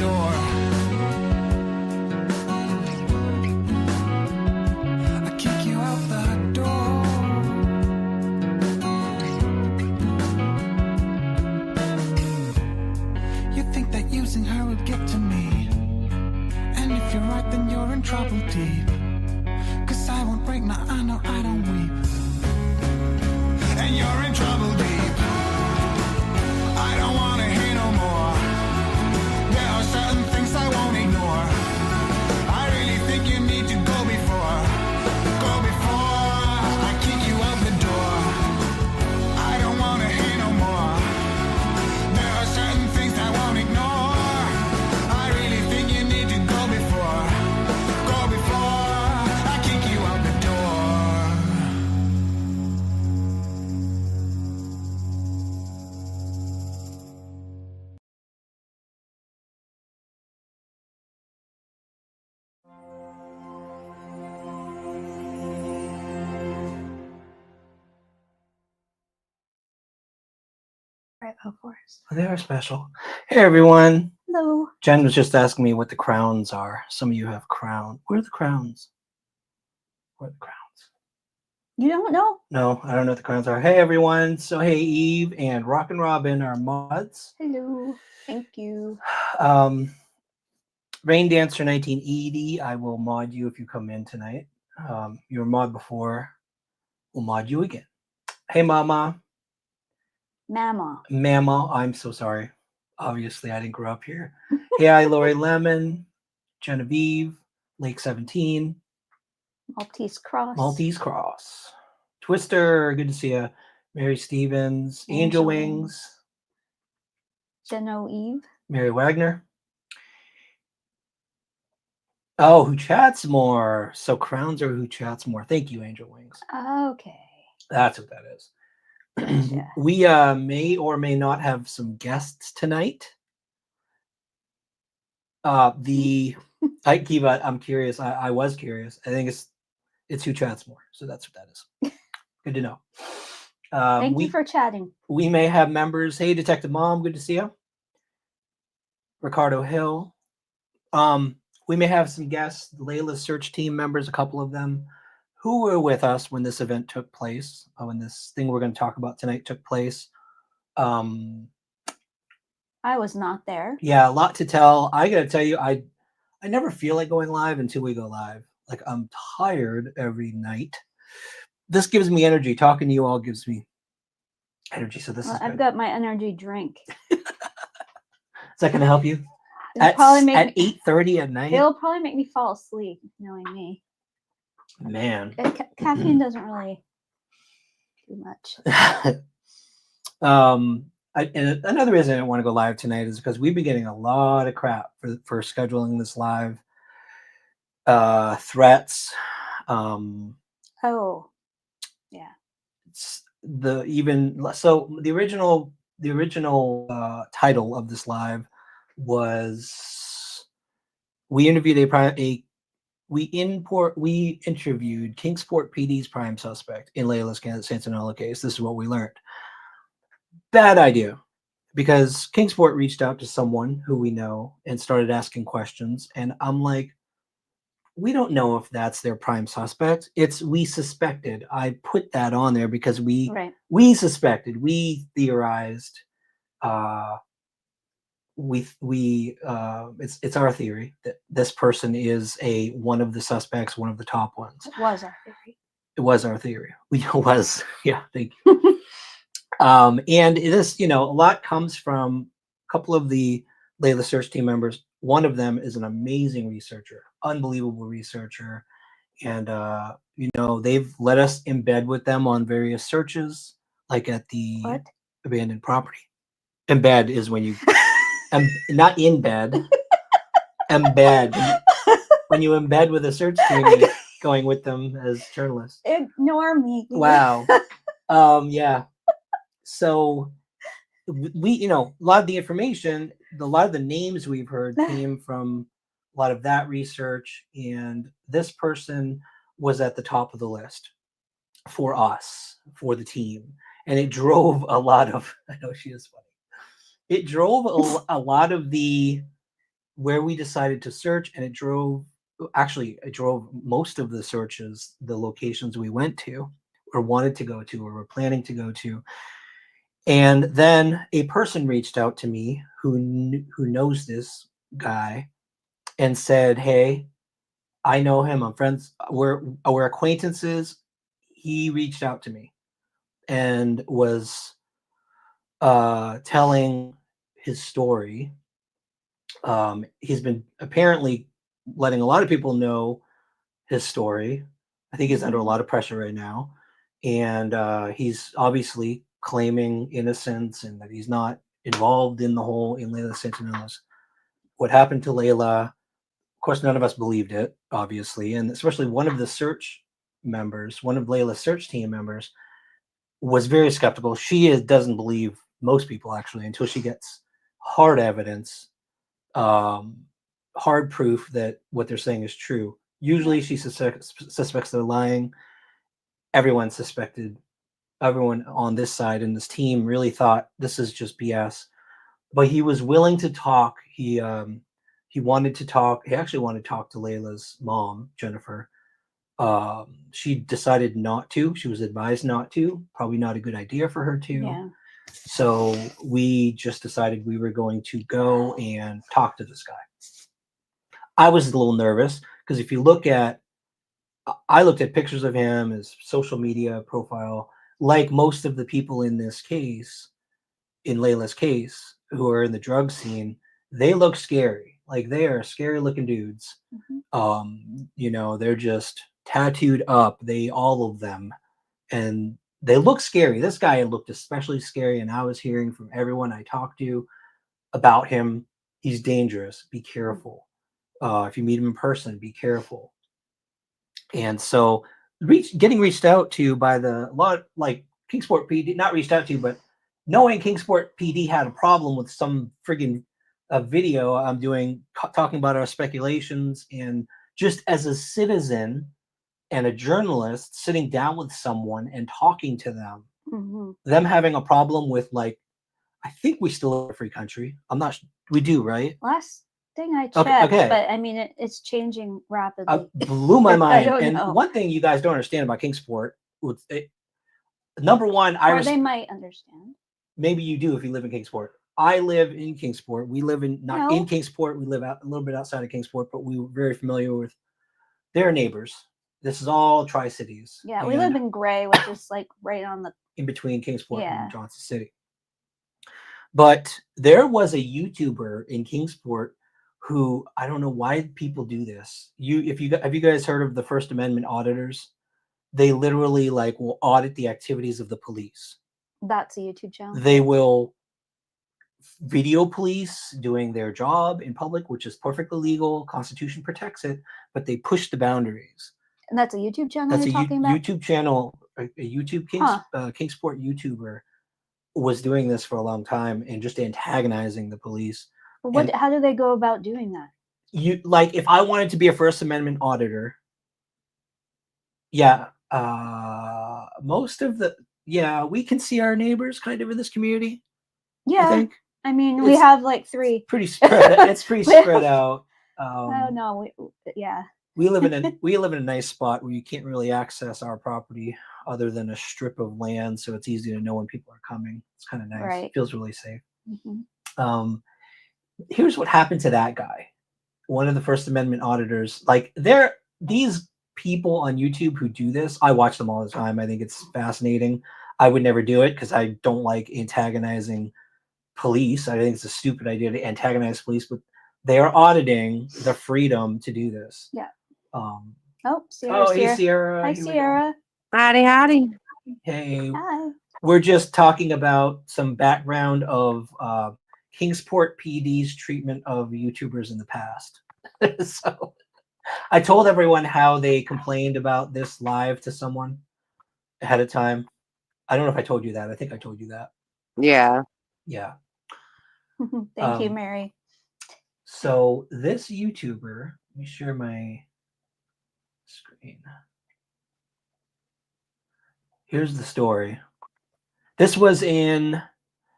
door. I kick you out the door. You think that using her would get to me, and if you're right then you're in trouble deep. Cause I won't break, now I know I don't weep. And you're in trouble deep. I don't wanna hear no more. There are certain things I won't ignore. I really think you need to go before I kick you out the door. I don't wanna hear no more. There are certain things I won't ignore. I really think you need to go before I kick you out the door. Right, of course. They are special. Hey, everyone. Hello. Jen was just asking me what the crowns are. Some of you have crown. Where are the crowns? Where are the crowns? You don't know? No, I don't know what the crowns are. Hey, everyone. So, hey, Eve and Rock and Robin are mods. Hello. Thank you. Rain Dancer 1980, I will mod you if you come in tonight. You were mod before. We'll mod you again. Hey, Mama. Mama, I'm so sorry. Obviously, I didn't grow up here. Hey, I, Lori Lemon, Genevieve, Lake 17. Maltese Cross. Twister, good to see you. Mary Stevens, Angel Wings. Geno Eve. Mary Wagner. Oh, who chats more? So crowns are who chats more. Thank you, Angel Wings. Okay. That's what that is. Gotcha. We may or may not have some guests tonight. Kiva, I'm curious. I was curious. I think it's who chats more. So that's what that is. Good to know. Thank you for chatting. We may have members. Hey, Detective Mom, good to see you. Ricardo Hill. We may have some guests, Layla's search team members, a couple of them, who were with us when this event took place, when this thing we're going to talk about tonight took place. I was not there. Yeah, a lot to tell. I got to tell you, I never feel like going live until we go live. Like, I'm tired every night. This gives me energy. Talking to you all gives me energy. So this is good. I've got my energy drink. Is that going to help you? At 8:30 at night? It'll probably make me fall asleep, knowing me. Man. Caffeine doesn't really do much. And another reason I didn't want to go live tonight is because we've been getting a lot of crap for scheduling this live. Threats. Oh, yeah. The original title of this live was we interviewed we interviewed Kingsport PD's prime suspect in Layla Santanello case. This is what we learned. Bad idea, because Kingsport reached out to someone who we know and started asking questions, and I'm like, we don't know if that's their prime suspect. We suspected. I put that on there because we suspected, we theorized, it's our theory that this person is one of the suspects, one of the top ones. It was our theory. It was our theory. Yeah, thank you. And it is, a lot comes from a couple of the Layla search team members. One of them is an amazing researcher, unbelievable researcher. And, they've let us embed with them on various searches, like at the abandoned property. Embed is when you, not in bed, embed. When you embed with a search team, going with them as journalists. Ignore me. Wow. Yeah. So we, a lot of the information, a lot of the names we've heard came from a lot of that research, and this person was at the top of the list for us, for the team. And it drove a lot of, I know she is funny. It drove a lot of the where we decided to search, and it drove most of the searches, the locations we went to or wanted to go to or were planning to go to. And then a person reached out to me who knows this guy and said, "Hey, I know him. I'm friends. We're acquaintances." He reached out to me and was telling his story. He's been apparently letting a lot of people know his story. I think he's under a lot of pressure right now, and he's obviously claiming innocence and that he's not involved in Layla Santanello's what happened to Layla. Of course, none of us believed it, obviously, and especially one of Layla's search team members, was very skeptical. Doesn't believe most people actually until she gets hard evidence, hard proof that what they're saying is true. Usually, she suspects they're lying. Everyone on this side in this team really thought this is just BS. But he was willing to talk. He wanted to talk. He actually wanted to talk to Layla's mom, Jennifer. She decided not to. She was advised not to. Probably not a good idea for her to. Yeah. So we just decided we were going to go and talk to this guy. I was a little nervous because if you look at, I looked at pictures of him, his social media profile, like most of the people in this case, in Layla's case, who are in the drug scene, they look scary. Like they are scary looking dudes. They're just tattooed up. All of them, and they look scary. This guy looked especially scary, and I was hearing from everyone I talked to about him. He's dangerous. Be careful. If you meet him in person, be careful. And so, getting reached out to by like Kingsport PD, not reached out to, but knowing Kingsport PD had a problem with some friggin' video I'm doing talking about our speculations, and just as a citizen and a journalist sitting down with someone and talking to them, them having a problem with, like, I think we still live in a free country. I'm not. We do, right? Last thing I checked, but I mean it's changing rapidly. Blew my mind. And one thing you guys don't understand about Kingsport, number one, they might understand. Maybe you do if you live in Kingsport. I live in Kingsport. We live in in Kingsport. We live a little bit outside of Kingsport, but we were very familiar with their neighbors. This is all Tri-Cities. Yeah, we live in Gray, which is like right on the in between Kingsport and Johnson City. But there was a YouTuber in Kingsport who, I don't know why people do this. Have you guys heard of the First Amendment auditors? They literally will audit the activities of the police. That's a YouTube channel. They will video police doing their job in public, which is perfectly legal. Constitution protects it, but they push the boundaries. And that's a YouTube channel. That's a YouTube channel. A YouTube Kingsport YouTuber was doing this for a long time and just antagonizing the police. But how do they go about doing that? If I wanted to be a First Amendment auditor, most of we can see our neighbors kind of in this community. Yeah, I think. I mean, we have like 3. Pretty spread. It's pretty spread out. Oh no, we live in a nice spot where you can't really access our property other than a strip of land, so it's easy to know when people are coming. It's kind of nice. Right. It feels really safe. Here's what happened to that guy, one of the First Amendment auditors. These people on YouTube who do this, I watch them all the time. I think it's fascinating. I would never do it because I don't like antagonizing police. I think it's a stupid idea to antagonize police, but they are auditing the freedom to do this. Yeah. Sierra's here. Hey, Sierra. Hi, Sierra. Howdy. Hey. Hi. We're just talking about some background of Kingsport PD's treatment of YouTubers in the past. So I told everyone how they complained about this live to someone ahead of time. I don't know if I told you that. I think I told you that. Yeah. Yeah. Thank you, Mary. So this YouTuber, let me share my screen. Here's the story. This was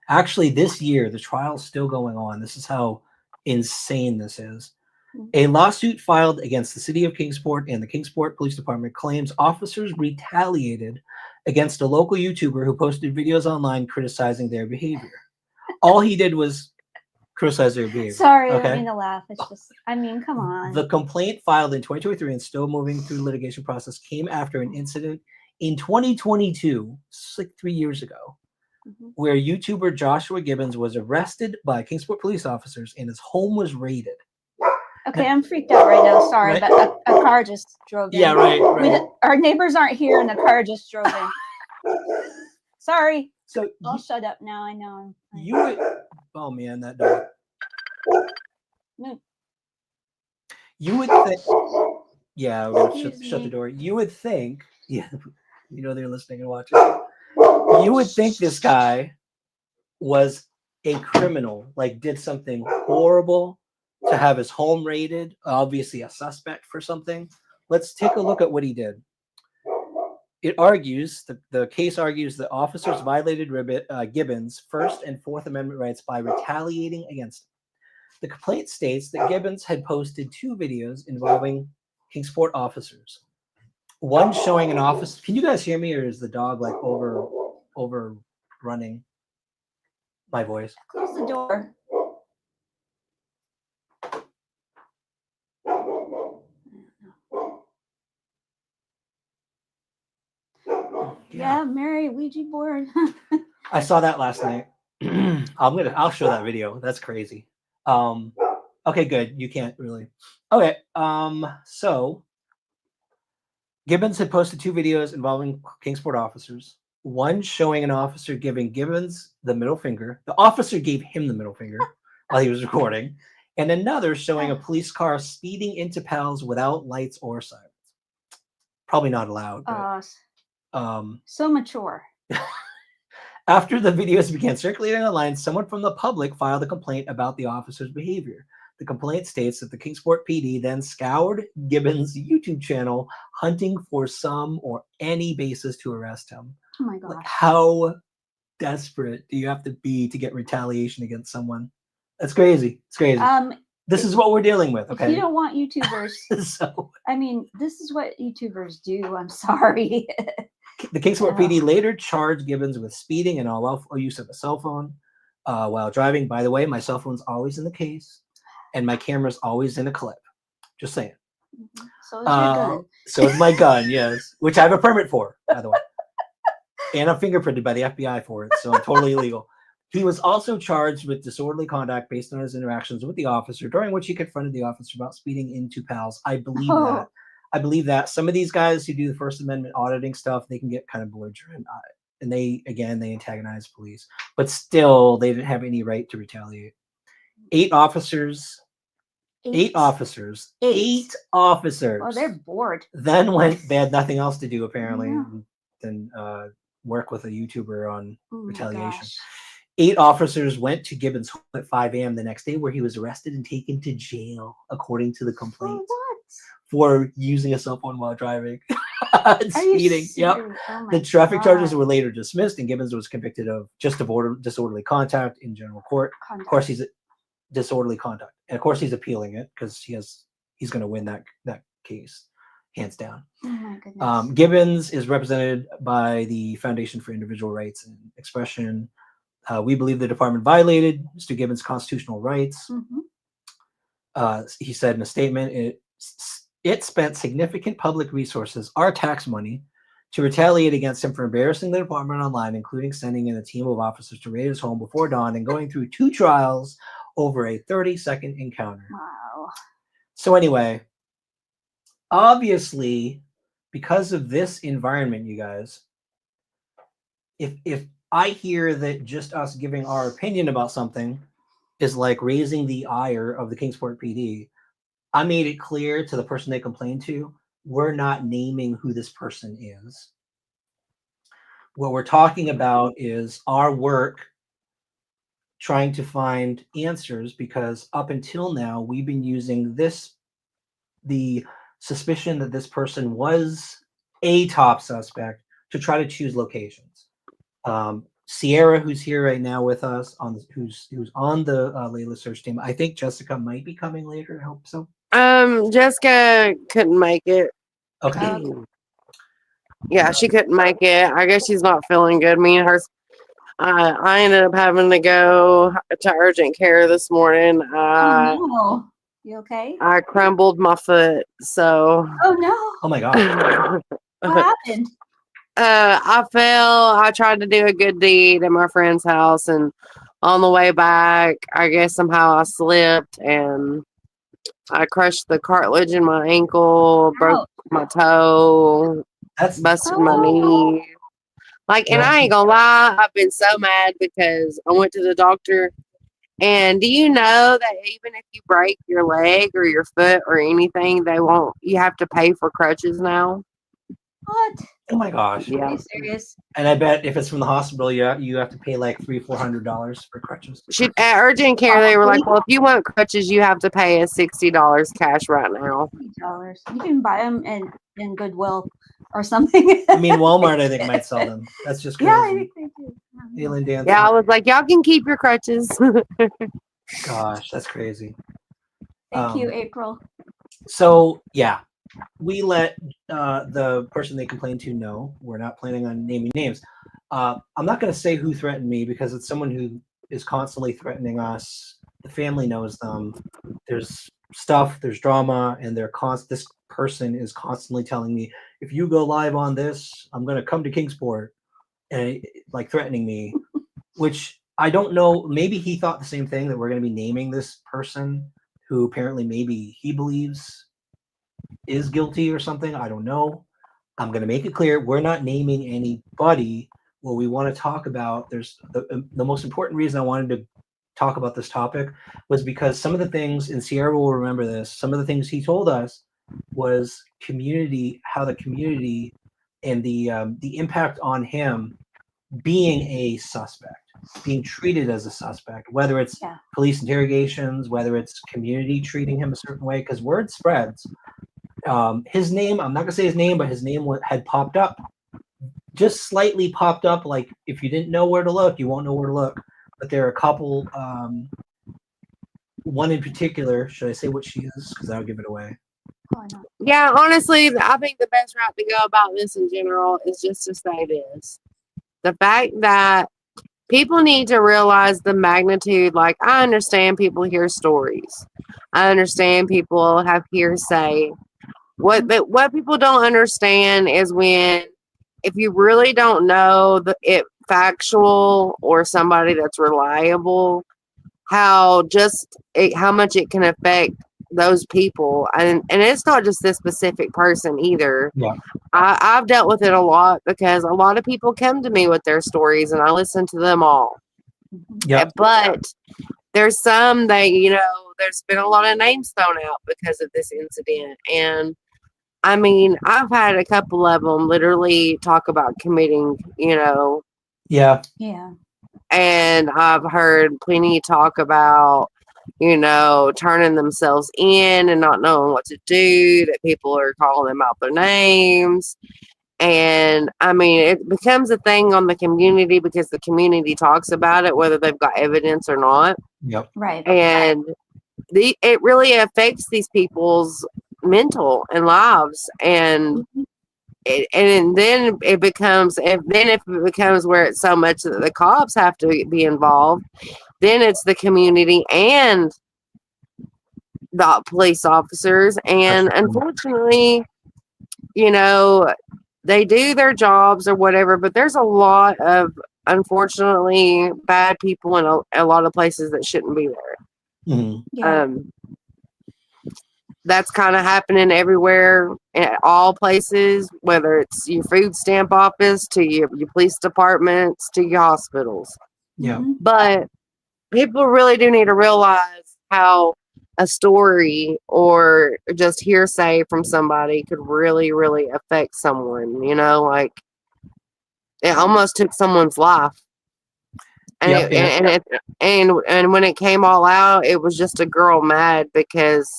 actually this year. The trial's still going on. This is how insane this is. Mhm. A lawsuit filed against the city of Kingsport and the Kingsport Police Department claims officers retaliated against a local YouTuber who posted videos online criticizing their behavior. All he did was criticize their behavior. Sorry, I don't Okay. mean to laugh. It's just, I mean, come on. The complaint filed in 2023 and still moving through the litigation process came after an incident in 2022, like 3 years ago, Mhm. where YouTuber Joshua Gibbons was arrested by Kingsport police officers and his home was raided. Okay, I'm freaked out right now. Sorry, Right. but a car just drove in. Yeah, right. Our neighbors aren't here, and the car just drove in. Sorry. So I'll shut up now. I know. you would, oh man, that dog. No. You would think, yeah, we're gonna Excuse shut the me. door. You would think, yeah, you know they're listening and watching. You would think this guy was a criminal, like did something horrible to have his home raided, obviously a suspect for something. Let's take a look at what he did. It argues, the case argues that officers violated Gibbons' First and Fourth Amendment rights by retaliating against him. The complaint states that Gibbons had posted 2 videos involving Kingsport officers. One showing an officer. Can you guys hear me, or is the dog like overrunning my voice? Close the door. Yeah, Mary Ouija board. I saw that last night. I'll show that video. That's crazy. Okay, good. You can't really. Okay. So Gibbons had posted 2 videos involving Kingsport officers. One showing an officer giving Gibbons the middle finger. The officer gave him the middle finger while he was recording. And another showing a police car speeding into Pals without lights or sirens. Probably not allowed. But, So mature. after the videos began circulating online, someone from the public filed a complaint about the officer's behavior. The complaint states that the Kingsport PD then scoured Gibbons' YouTube channel, hunting for some or any basis to arrest him. Oh my Like, gosh. how desperate do you have to be to get retaliation against someone? That's crazy. It's crazy. This is what we're dealing with. If Okay. you don't want YouTubers, So I mean, this is what YouTubers do. I'm sorry. the Kingsport PD later charged Gibbons with speeding and unlawful use of a cell phone while driving. By the way, my cell phone's always in the case, and my camera's always in a clip. Just saying. So is your gun. So is my gun, yes, which I have a permit for, by the way. And I'm fingerprinted by the FBI for it, so I'm totally illegal. He was also charged with disorderly conduct based on his interactions with the officer, during which he confronted the officer about speeding into Pals. I believe that. I believe that some of these guys who do the First Amendment auditing stuff, they can get kind of belligerent, and they antagonize police. But still, they didn't have any right to retaliate. 8 officers. 8 officers. 8 officers. Oh, they're bored. Then they had nothing else to do apparently than work with a YouTuber on retaliation. 8 officers went to Gibbons' home at 5 a.m. the next day, where he was arrested and taken to jail, according to the complaint. For using a cell phone while driving and speeding. Yep. Oh the traffic charges were later dismissed, and Gibbons was convicted of just disorderly conduct in general court. Of course, he's disorderly conduct, and of course, he's appealing it because he's going to win that case, hands down. Oh my goodness. Gibbons is represented by the Foundation for Individual Rights and Expression. We believe the department violated Mr. Gibbons' constitutional rights. He said in a statement, it spent significant public resources, our tax money, to retaliate against him for embarrassing the department online, including sending in a team of officers to raid his home before dawn and going through 2 trials over a 30-second encounter. Wow. So anyway, obviously, because of this environment, you guys, if I hear that just us giving our opinion about something is like raising the ire of the Kingsport PD, I made it clear to the person they complained to, we're not naming who this person is. What we're talking about is our work trying to find answers, because up until now, we've been using the suspicion that this person was a top suspect to try to choose locations. Sierra, who's here right now with us, who's on the Layla search team. I think Jessica might be coming later. I hope so. Jessica couldn't make it. Okay. Yeah, she couldn't make it. I guess she's not feeling good. Me and her, I ended up having to go to urgent care this morning. Oh no. You okay? I crumbled my foot, so. Oh no. Oh my God. What happened? I fell. I tried to do a good deed at my friend's house, and on the way back, I guess somehow I slipped and I crushed the cartilage in my ankle, broke my toe, That's busted my knee. And I ain't gonna lie, I've been so mad because I went to the doctor. And do you know that even if you break your leg or your foot or anything, you have to pay for crutches now? What? Oh my gosh. Yeah. Are you serious? And I bet if it's from the hospital, you have to pay like $300-$400 for crutches. At urgent care, they were like, well, if you want crutches, you have to pay us $60 cash right now. $60. You can buy them in Goodwill or something. I mean, Walmart, I think, might sell them. That's just crazy. Yeah, I think they do. Alien dance. Yeah, I was like, y'all can keep your crutches. Gosh, that's crazy. Thank you, April. So, yeah, we let the person they complained to know. We're not planning on naming names. I'm not going to say who threatened me because it's someone who is constantly threatening us. The family knows them. There's stuff, there's drama, and this person is constantly telling me, if you go live on this, I'm going to come to Kingsport, and like threatening me, which I don't know. Maybe he thought the same thing, that we're going to be naming this person who apparently maybe he believes is guilty or something. I don't know. I'm going to make it clear, we're not naming anybody. What we want to talk about, there's the most important reason I wanted to talk about this topic was because some of the things, and Sierra will remember this, some of the things he told us was how the community and the impact on him being a suspect, being treated as a suspect, whether it's police interrogations, whether it's community treating him a certain way, because word spreads. His name, I'm not going to say his name, but his name had popped up, just slightly popped up. Like, if you didn't know where to look, you won't know where to look. But there are a couple, one in particular, should I say what she is? Because that'll give it away. Yeah, honestly, I think the best route to go about this in general is just to say this. The fact that people need to realize the magnitude. Like, I understand people hear stories. I understand people have hearsay. What people don't understand is when, if you really don't know it factual or somebody that's reliable, how much it can affect those people, and it's not just this specific person either. Yeah. I've dealt with it a lot because a lot of people come to me with their stories and I listen to them all. Yeah. But there's some that, there's been a lot of names thrown out because of this incident. And I mean, I've had a couple of them literally talk about committing, Yeah. Yeah. And I've heard plenty talk about, turning themselves in and not knowing what to do, that people are calling them out their names. And I mean, it becomes a thing on the community because the community talks about it, whether they've got evidence or not. Yep. Right. And it really affects these people's mental and lives. And then it becomes, if it becomes where it's so much that the cops have to be involved, then it's the community and the police officers. And unfortunately, they do their jobs or whatever, but there's a lot of, unfortunately, bad people in a lot of places that shouldn't be there. Mm-hmm. Yeah. That's kind of happening everywhere, at all places, whether it's your food stamp office to your police departments to your hospitals. Yeah. But people really do need to realize how a story or just hearsay from somebody could really, really affect someone. Like, it almost took someone's life. And and when it came all out, it was just a girl mad because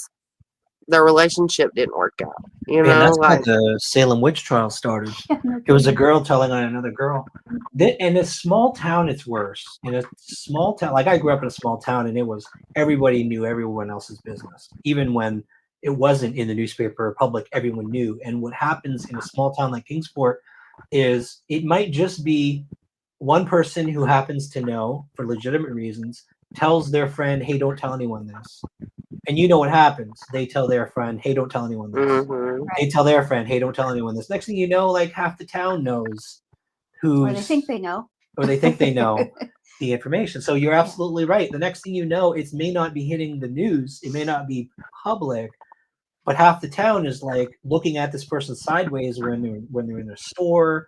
their relationship didn't work out. You Man, know, that's how like the Salem witch trial started. Yeah, no It was a kidding. girl telling on another girl. In a small town, it's worse. In a small town, like I grew up in a small town, and it was everybody knew everyone else's business, even when it wasn't in the newspaper or public. Everyone knew. And what happens in a small town like Kingsport is it might just be one person who happens to know for legitimate reasons tells their friend, "Hey, don't tell anyone this." And you know what happens? They tell their friend, "Hey, don't tell anyone this." mhm. They tell their friend, "Hey, don't tell anyone this." Next thing you know, like half the town knows Or they who's, think they know. or they think they know the information. So you're absolutely right. The next thing you know, it may not be hitting the news, it may not be public, but half the town is like looking at this person sideways when they're in their store,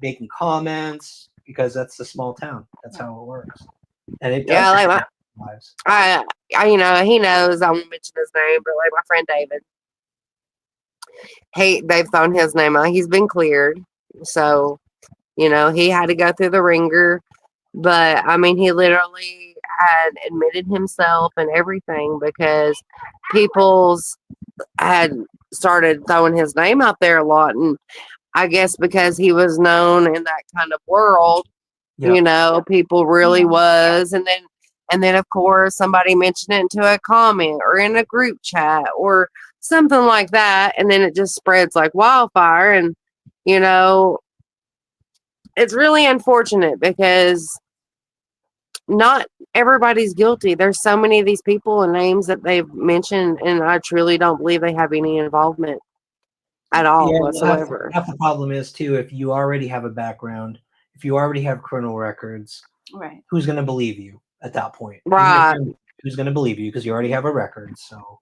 making comments, because that's a small town. That's how it works, and it does Yeah, like affect lives. you know, he knows I won't mention his name, but like my friend David, they've thrown his name out. He's been cleared, so you know he had to go through the ringer. But I mean, he literally had admitted himself and everything because people's had started throwing his name out there a lot, and I guess because he was known in that kind of world, Yeah. you know, people really Yeah. was, and then of course somebody mentioned it into a comment or in a group chat or something like that, and then it just spreads like wildfire, and you know, it's really unfortunate because not everybody's guilty. There's so many of these people and names that they've mentioned, and I truly don't believe they have any involvement at all Yeah, whatsoever. half the problem is too, if you already have a background, if you already have criminal records, Right. who's going to believe you at that point? Right. Who's going to believe you because you already have a record? So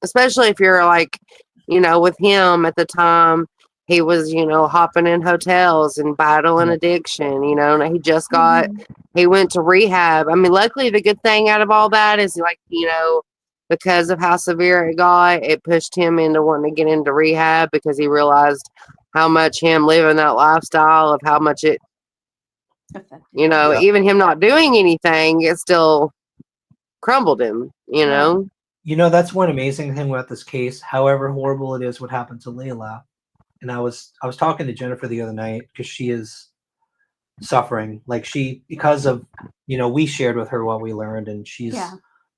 Especially if you're like, you know, with him at the time, he was, you know, hopping in hotels and battling addiction, you know, and he just got, Mhm. he went to rehab. I mean, luckily, the good thing out of all that is like, you know, because of how severe it got, it pushed him into wanting to get into rehab because he realized how much him living that lifestyle of how much it, Affected. you know, Yeah. even him not doing anything, it still crumbled him, you know? you know that's one amazing thing about this case. However horrible it is, what happened to Layla, and I was talking to Jennifer the other night because she is suffering, like because of we shared with her what we learned, and Yeah.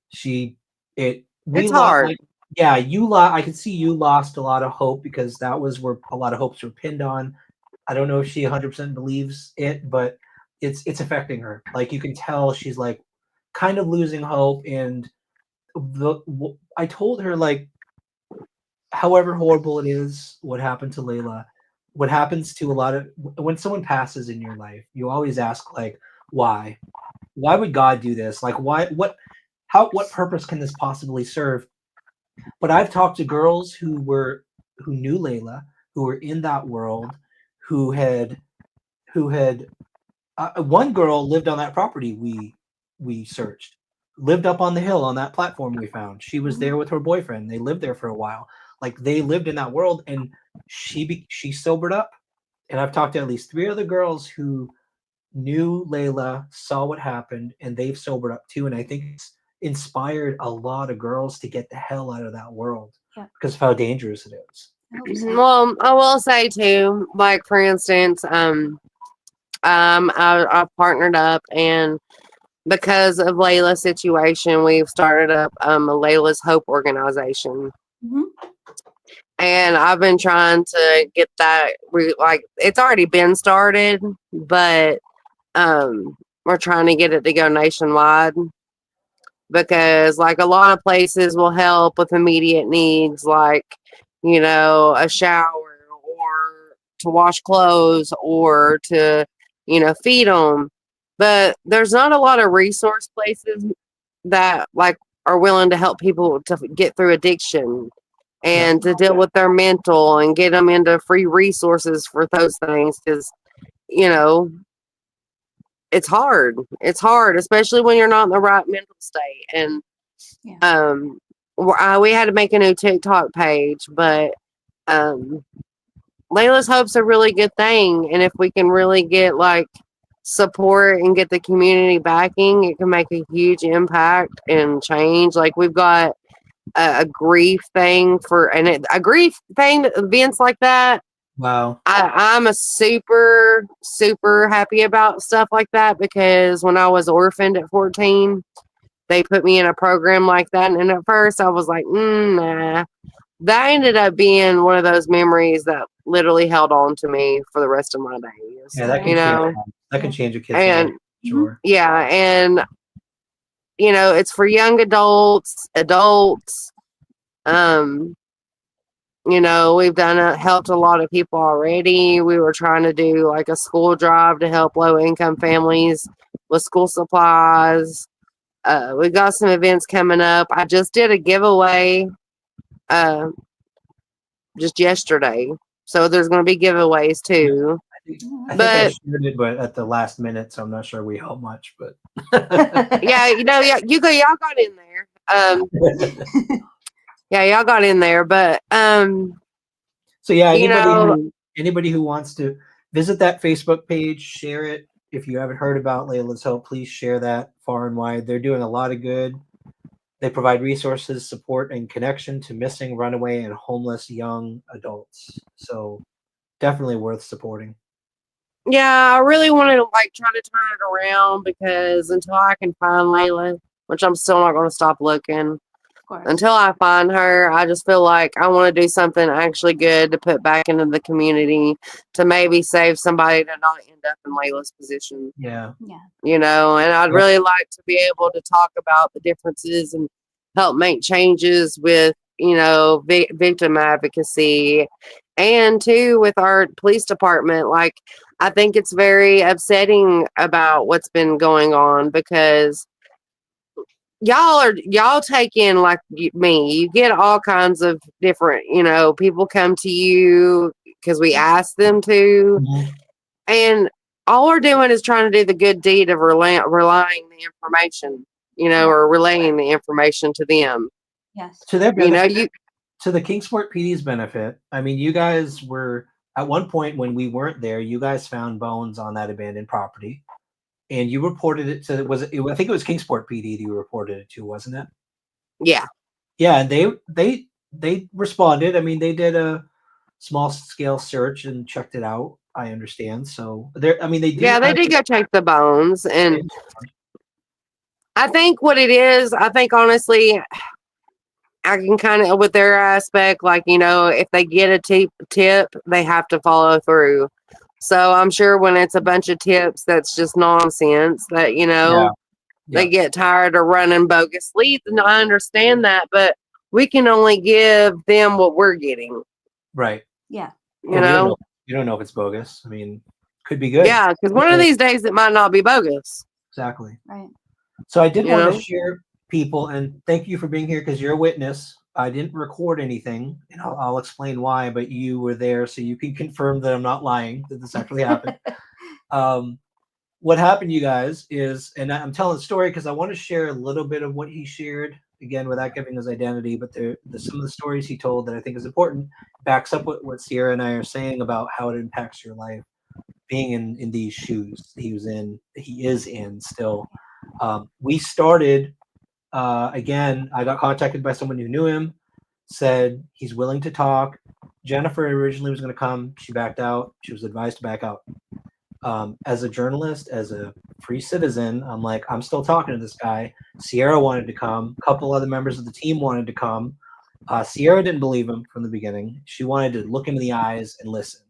she it we It's lost, hard. like, yeah, I could see you lost a lot of hope because that was where a lot of hopes were pinned on. I don't know if she 100% believes it, but it's affecting her. Like you can tell she's like kind of losing hope. And I told her, like, however horrible it is what happened to Layla, what happens to a lot of when someone passes in your life, you always ask, like, why? Why would God do this? Like, why? What purpose can this possibly serve? But I've talked to girls who knew Layla, who were in that world, who had one girl lived on that property we searched, lived up on the hill on that platform we found. She was there with her boyfriend. They lived there for a while. Like, they lived in that world, and she sobered up. And I've talked to at least 3 other girls who knew Layla, saw what happened, and they've sobered up too. And I think it's inspired a lot of girls to get the hell out of that world because of how dangerous it is. I hope so. Well, I will say too, like for instance, I partnered up, and because of Layla's situation, we've started up a Layla's Hope organization. Mhm. And I've been trying to get that, like, it's already been started, but we're trying to get it to go nationwide because, like, a lot of places will help with immediate needs, like, you know, a shower or to wash clothes or to, you know, feed them. But there's not a lot of resource places that, like, are willing to help people to get through addiction and to deal with their mental and get them into free resources for those things because, you know, it's hard. It's hard, especially when you're not in the right mental state. And we had to make a new TikTok page, but Layla's Hope's a really good thing, and if we can really get like support and get the community backing, it can make a huge impact and change. Like we've got a grief thing a grief thing, events like that. Wow. I'm a super, super happy about stuff like that because when I was orphaned at 14, they put me in a program like that. And at first I was like, nah. That ended up being one of those memories that literally held on to me for the rest of my days. Yeah, that can you know, change. That can change a kid's and life. Sure. yeah, and it's for young adults. We've helped a lot of people already. We were trying to do like a school drive to help low income families with school supplies. We got some events coming up. I just did a giveaway just yesterday. So there's going to be giveaways too. I think I shared it, but at the last minute, so I'm not sure we helped much. But yeah, y'all got in there. Yeah, y'all got in there, but so yeah, anybody who wants to visit that Facebook page, share it. If you haven't heard about Layla's Hope, please share that far and wide. They're doing a lot of good. They provide resources, support, and connection to missing, runaway, and homeless young adults. So definitely worth supporting. Yeah, I really want to try to turn it around because until I can find Layla, which I'm still not going to stop looking, until I find her, I just feel like I want to do something actually good to put back into the community to maybe save somebody to not end up in Layla's position. Yeah. And I'd really like to be able to talk about the differences and help make changes with, victim advocacy and too with our police department. I think it's very upsetting about what's been going on because y'all take in like me. You get all kinds of different, people come to you because we ask them to, and all we're doing is trying to do the good deed of relaying the information, or relaying the information to them. Yes. To their benefit, to the Kingsport PD's benefit. I mean, you guys were at one point when we weren't there. You guys found bones on that abandoned property. And you reported it to I think it was Kingsport PD that you reported it to, wasn't it? Yeah. Yeah, and they responded. I mean, they did a small scale search and checked it out. I understand. So they did. Yeah, they did go check the bones, and I think what it is, honestly, I can kind of with their aspect, if they get a tip, they have to follow through. So I'm sure when it's a bunch of tips, that's just nonsense that, they get tired of running bogus leads. And I understand that, but we can only give them what we're getting. Right. Yeah. You don't know if it's bogus. I mean, could be good. Yeah. Because one of these days it might not be bogus. Exactly. Right. So I did want to share people, and thank you for being here because you're a witness. I didn't record anything, and I'll explain why, but you were there, so you can confirm that I'm not lying, that this actually happened. What happened, you guys, is, and I'm telling the story because I want to share a little bit of what he shared, again, without giving his identity, but some of the stories he told that I think is important, backs up what Sierra and I are saying about how it impacts your life, being in these shoes he is in still. We started... again, I got contacted by someone who knew him, said he's willing to talk. Jennifer originally was going to come. She backed out. She was advised to back out. As a journalist, as a free citizen, I'm like, I'm still talking to this guy. Sierra wanted to come. A couple other members of the team wanted to come. Sierra didn't believe him from the beginning. She wanted to look him in the eyes and listen.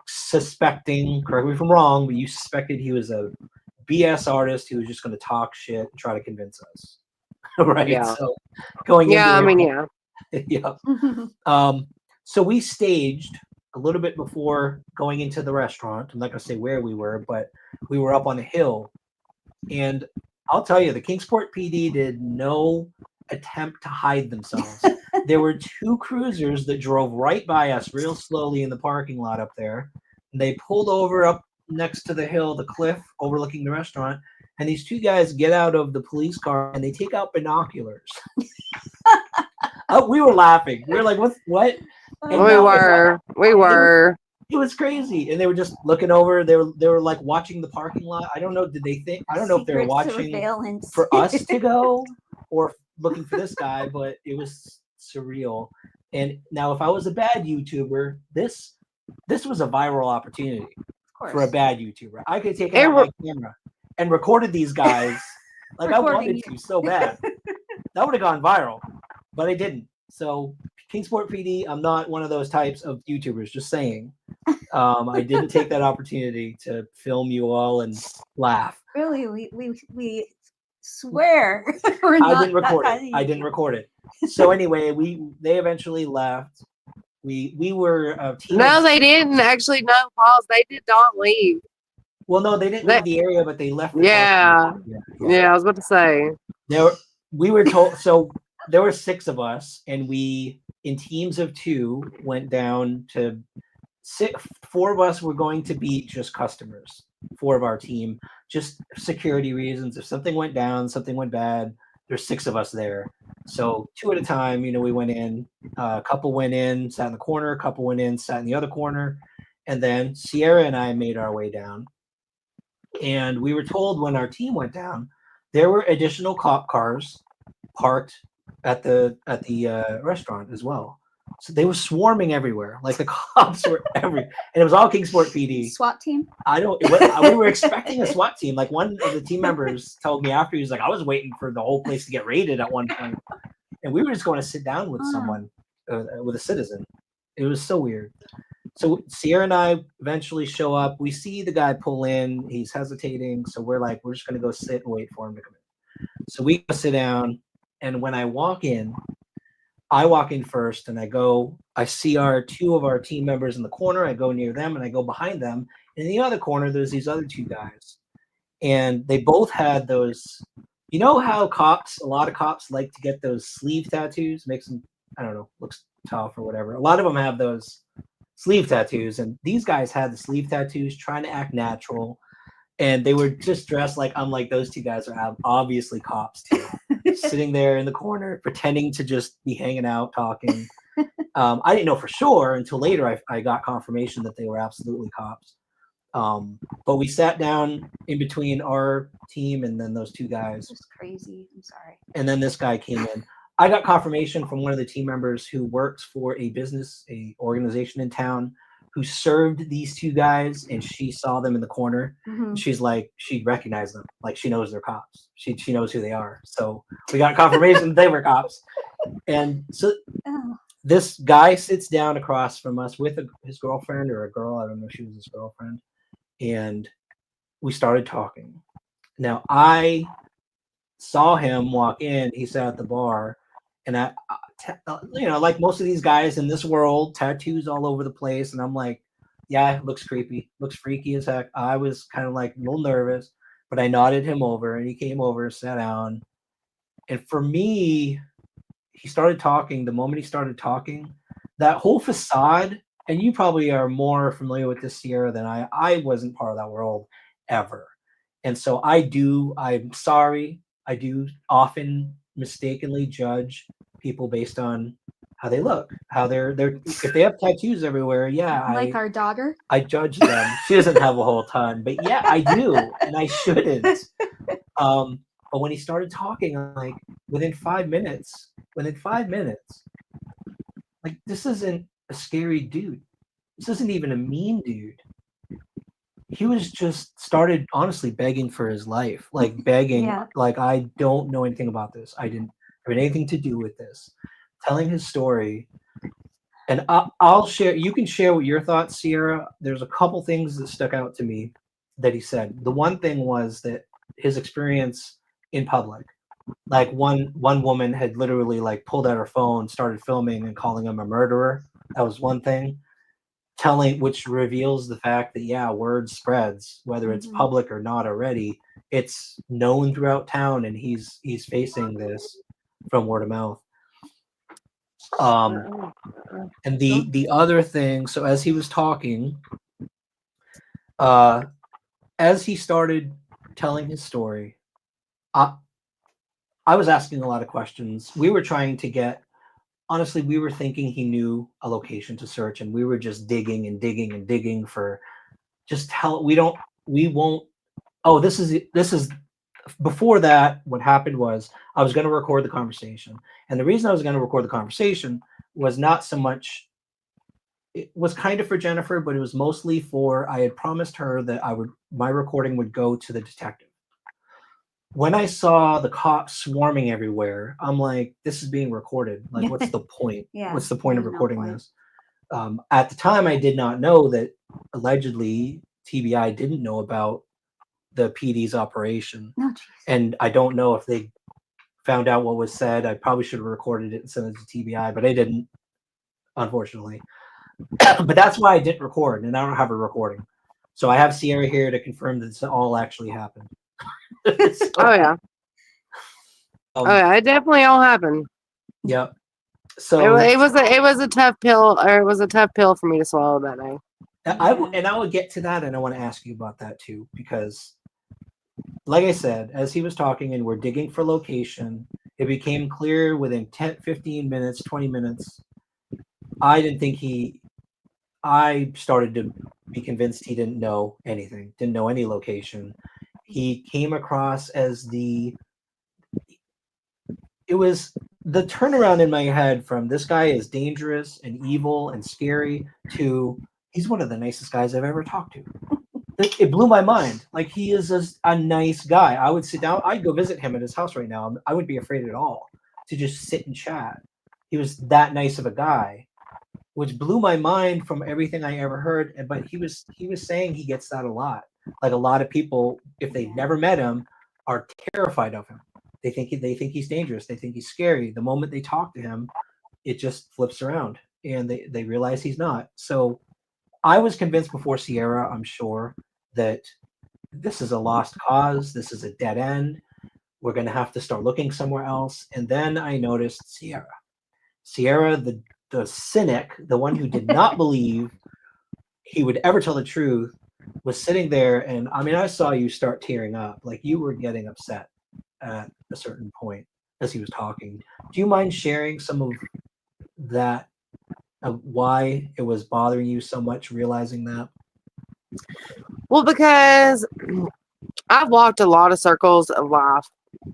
Suspecting, correct me if I'm wrong, but you suspected he was a BS artist who was just going to talk shit and try to convince us. Right. Yeah. So going yeah. So we staged a little bit before going into the restaurant. I'm not going to say where we were, but we were up on a hill. And I'll tell you, the Kingsport PD did no attempt to hide themselves. There were two cruisers that drove right by us real slowly in the parking lot up there. And they pulled over up next to the hill, the cliff overlooking the restaurant, and these two guys get out of the police car and they take out binoculars. We were laughing. We were like, what? And we were. It was crazy, and they were just looking over. They were like watching the parking lot. I don't know. I don't know if they were watching for us to go, or looking for this guy, but it was surreal. And now, if I was a bad YouTuber, this was a viral opportunity Of for a course. bad YouTuber. I could take It out re- my camera and recorded these guys like I Recording wanted you. to so bad. That would have gone viral, but I didn't. So Kingsport PD, I'm not one of those types of YouTubers. Just saying, I didn't take that opportunity to film you all and laugh. Really, we swear we're I not didn't record that it. I didn't record it. So anyway, they eventually left. We were a team. No, they didn't actually. No, pause. They did not leave. Well, no, they didn't They- leave the area, but they left. The Yeah. yeah. Yeah, I was about to say. We were told. So there were 6 of us, and we, in teams of 2, went down to 4 of us were going to be just customers. 4 of our team, just security reasons. If something went down, something went bad, there's 6 of us there. So 2 at a time, we went in. A couple went in, sat in the corner. A couple went in, sat in the other corner. And then Sierra and I made our way down. And we were told when our team went down, there were additional cop cars parked at the restaurant as well. So they were swarming everywhere. Like the cops were and it was all Kingsport PD. SWAT team. We were expecting a SWAT team. Like one of the team members told me after, he was like, I was waiting for the whole place to get raided at one point. And we were just going to sit down with someone, with a citizen. It was so weird. So Sierra and I eventually show up. We see the guy pull in. He's hesitating. So we're just going to go sit and wait for him to come in. So we go sit down. And when I walk in first, and I see 2 of our team members in the corner. I go near them and I go behind them. And in the other corner, there's these other 2 guys. And they both had those, how a lot of cops like to get those sleeve tattoos, makes them, I don't know, looks tough or whatever. A lot of them have those sleeve tattoos. And these guys had the sleeve tattoos, trying to act natural. And they were just dressed unlike those 2 guys are obviously cops too. Sitting there in the corner, pretending to just be hanging out, talking. I didn't know for sure until later. I got confirmation that they were absolutely cops. But we sat down in between our team and then those 2 guys. Just crazy. I'm sorry. And then this guy came in. I got confirmation from one of the team members who works for a organization in town, who served these 2 guys, and she saw them in the corner. Mm-hmm. She's like, she recognized them, like she knows they're cops. She knows who they are. So we got confirmation they were cops. And so this guy sits down across from us with his girlfriend or a girl. I don't know if she was his girlfriend. And we started talking. Now I saw him walk in. He sat at the bar, and like most of these guys in this world, tattoos all over the place. And I'm like, yeah, it looks creepy, looks freaky as heck. I was kind of like a little nervous, but I nodded him over, and he came over, sat down. And for me, he started talking. The moment he started talking, that whole facade, and you probably are more familiar with this, Sierra, than I wasn't part of that world ever. And so I'm sorry, I do often mistakenly judge people based on how they look, how they're if they have tattoos everywhere. Yeah, Like our daughter. I judge them. She doesn't have a whole ton, but yeah, I do, and I shouldn't. But when he started talking, I'm like, within 5 minutes, like, this isn't a scary dude. This isn't even a mean dude. He was just started honestly begging for his life, like begging, like, I don't know anything about this. I didn't have anything to do with this. Telling his story. And I'll share, you can share what your thoughts, Sierra. There's a couple things that stuck out to me that he said. The one thing was that his experience in public, like one woman had literally like pulled out her phone, started filming and calling him a murderer. That was one thing. Which reveals the fact that word spreads, whether it's public or not already. It's known throughout town, and he's facing this from word of mouth. And the other thing, so as he was talking, as he started telling his story, I was asking a lot of questions. We were trying to get, honestly, we were thinking he knew a location to search, and we were just digging and digging and digging for just we won't. Oh, this is before that, what happened was I was going to record the conversation. And the reason I was going to record the conversation was not so much, it was kind of for Jennifer, but it was mostly for, I had promised her that my recording would go to the detective. When I saw the cops swarming everywhere, I'm like, this is being recorded. Like, what's the point? Yeah, What's the point of there's no recording point. this? At the time, I did not know that allegedly TBI didn't know about the PD's operation. No, jeez. And I don't know if they found out what was said. I probably should have recorded it and sent it to TBI, but I didn't, unfortunately. But that's why I didn't record, and I don't have a recording. So I have Sierra here to confirm that this all actually happened. So, Oh yeah. Oh yeah, it definitely all happened. Yeah. So It was a tough pill, or it was a tough pill for me to swallow that day. I will get to that, and I want to ask you about that too, because like I said, as he was talking and we're digging for location, it became clear within 10, 15 minutes, 20 minutes, I started to be convinced he didn't know anything, didn't know any location. He came across as it was the turnaround in my head from this guy is dangerous and evil and scary to he's one of the nicest guys I've ever talked to. It blew my mind. Like, he is a nice guy. I would sit down. I'd go visit him at his house right now. I wouldn't be afraid at all to just sit and chat. He was that nice of a guy, which blew my mind from everything I ever heard. But he was saying he gets that a lot. Like, a lot of people, if they've never met him, are terrified of him. They think he's dangerous. They think he's scary. The moment they talk to him, it just flips around, and they realize he's not. So I was convinced before Sierra, I'm sure, that this is a lost cause. This is a dead end. We're going to have to start looking somewhere else. And then I noticed Sierra. Sierra, the cynic, the one who did not believe he would ever tell the truth, was sitting there. And I mean, I saw you start tearing up. Like, you were getting upset at a certain point as he was talking. Do you mind sharing some of that, of why it was bothering you so much, realizing that? Well, because I've walked a lot of circles of life.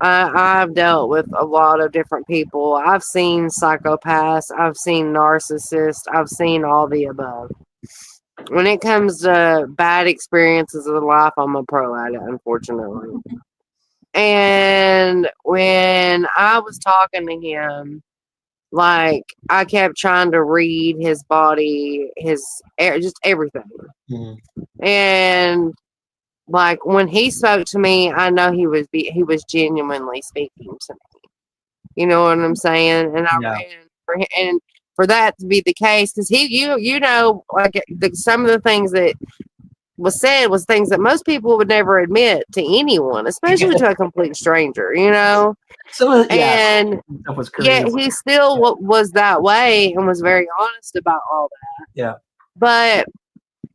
I've dealt with a lot of different people. I've seen psychopaths. I've seen narcissists. I've seen all the above. When it comes to bad experiences in life, I'm a pro at it, unfortunately. And when I was talking to him, like, I kept trying to read his body, just everything. Mm-hmm. And like, when he spoke to me, I know he was genuinely speaking to me. You know what I'm saying? And for that to be the case, because you know, like, some of the things that was said was things that most people would never admit to anyone, especially to a complete stranger, you know? So, and that was crazy. Yeah, he still was that way and was very honest about all that. Yeah. But,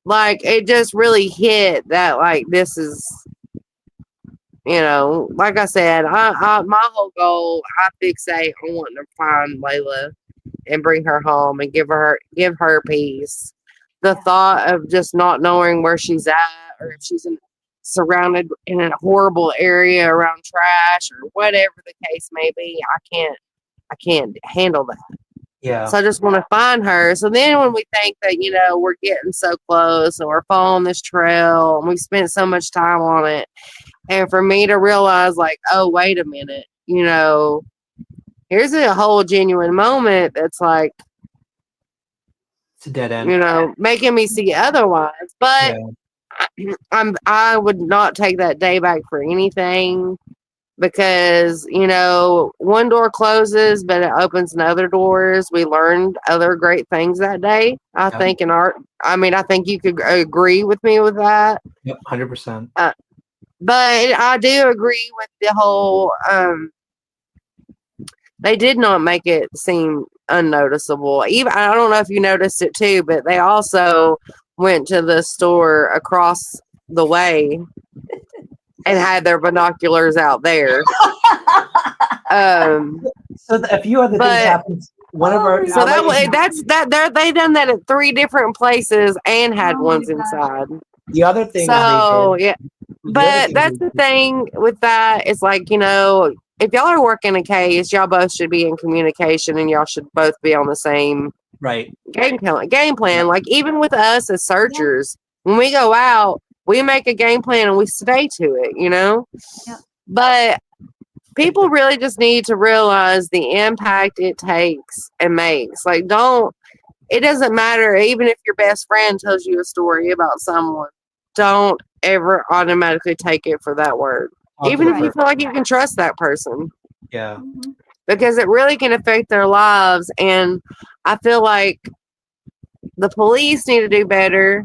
like, it just really hit that, like, this is, you know, like I said, my whole goal, I fixate on wanting to find Layla and bring her home and give her peace. The thought of just not knowing where she's at, or if she's surrounded in a horrible area around trash or whatever the case may be, I can't handle that. Yeah. So I just want to find her. So then when we think that, you know, we're getting so close and we're following this trail and we spent so much time on it, and for me to realize, like, oh, wait a minute, you know, here's a whole genuine moment that's like, it's a dead end, you know, making me see otherwise. But I would not take that day back for anything, because, you know, one door closes, but it opens other doors. We learned other great things that day, I think, in art. I mean, I think you could agree with me with that. Yep, 100%. But I do agree with the whole, they did not make it seem unnoticeable. Even, I don't know if you noticed it too, but they also went to the store across the way and had their binoculars out there. So a few other things happened. One of our so they done that at 3 different places and had ones inside. The other thing, so yeah, But that's the thing with that. It's like, if y'all are working a case, y'all both should be in communication and y'all should both be on the same right. game plan. Like, even with us as searchers, when we go out, we make a game plan and we stay to it, Yeah. But people really just need to realize the impact it takes and makes. Like, it doesn't matter, even if your best friend tells you a story about someone, don't ever automatically take it for that word. Even if you feel like you can trust that person. Yeah. Because it really can affect their lives. And I feel like the police need to do better.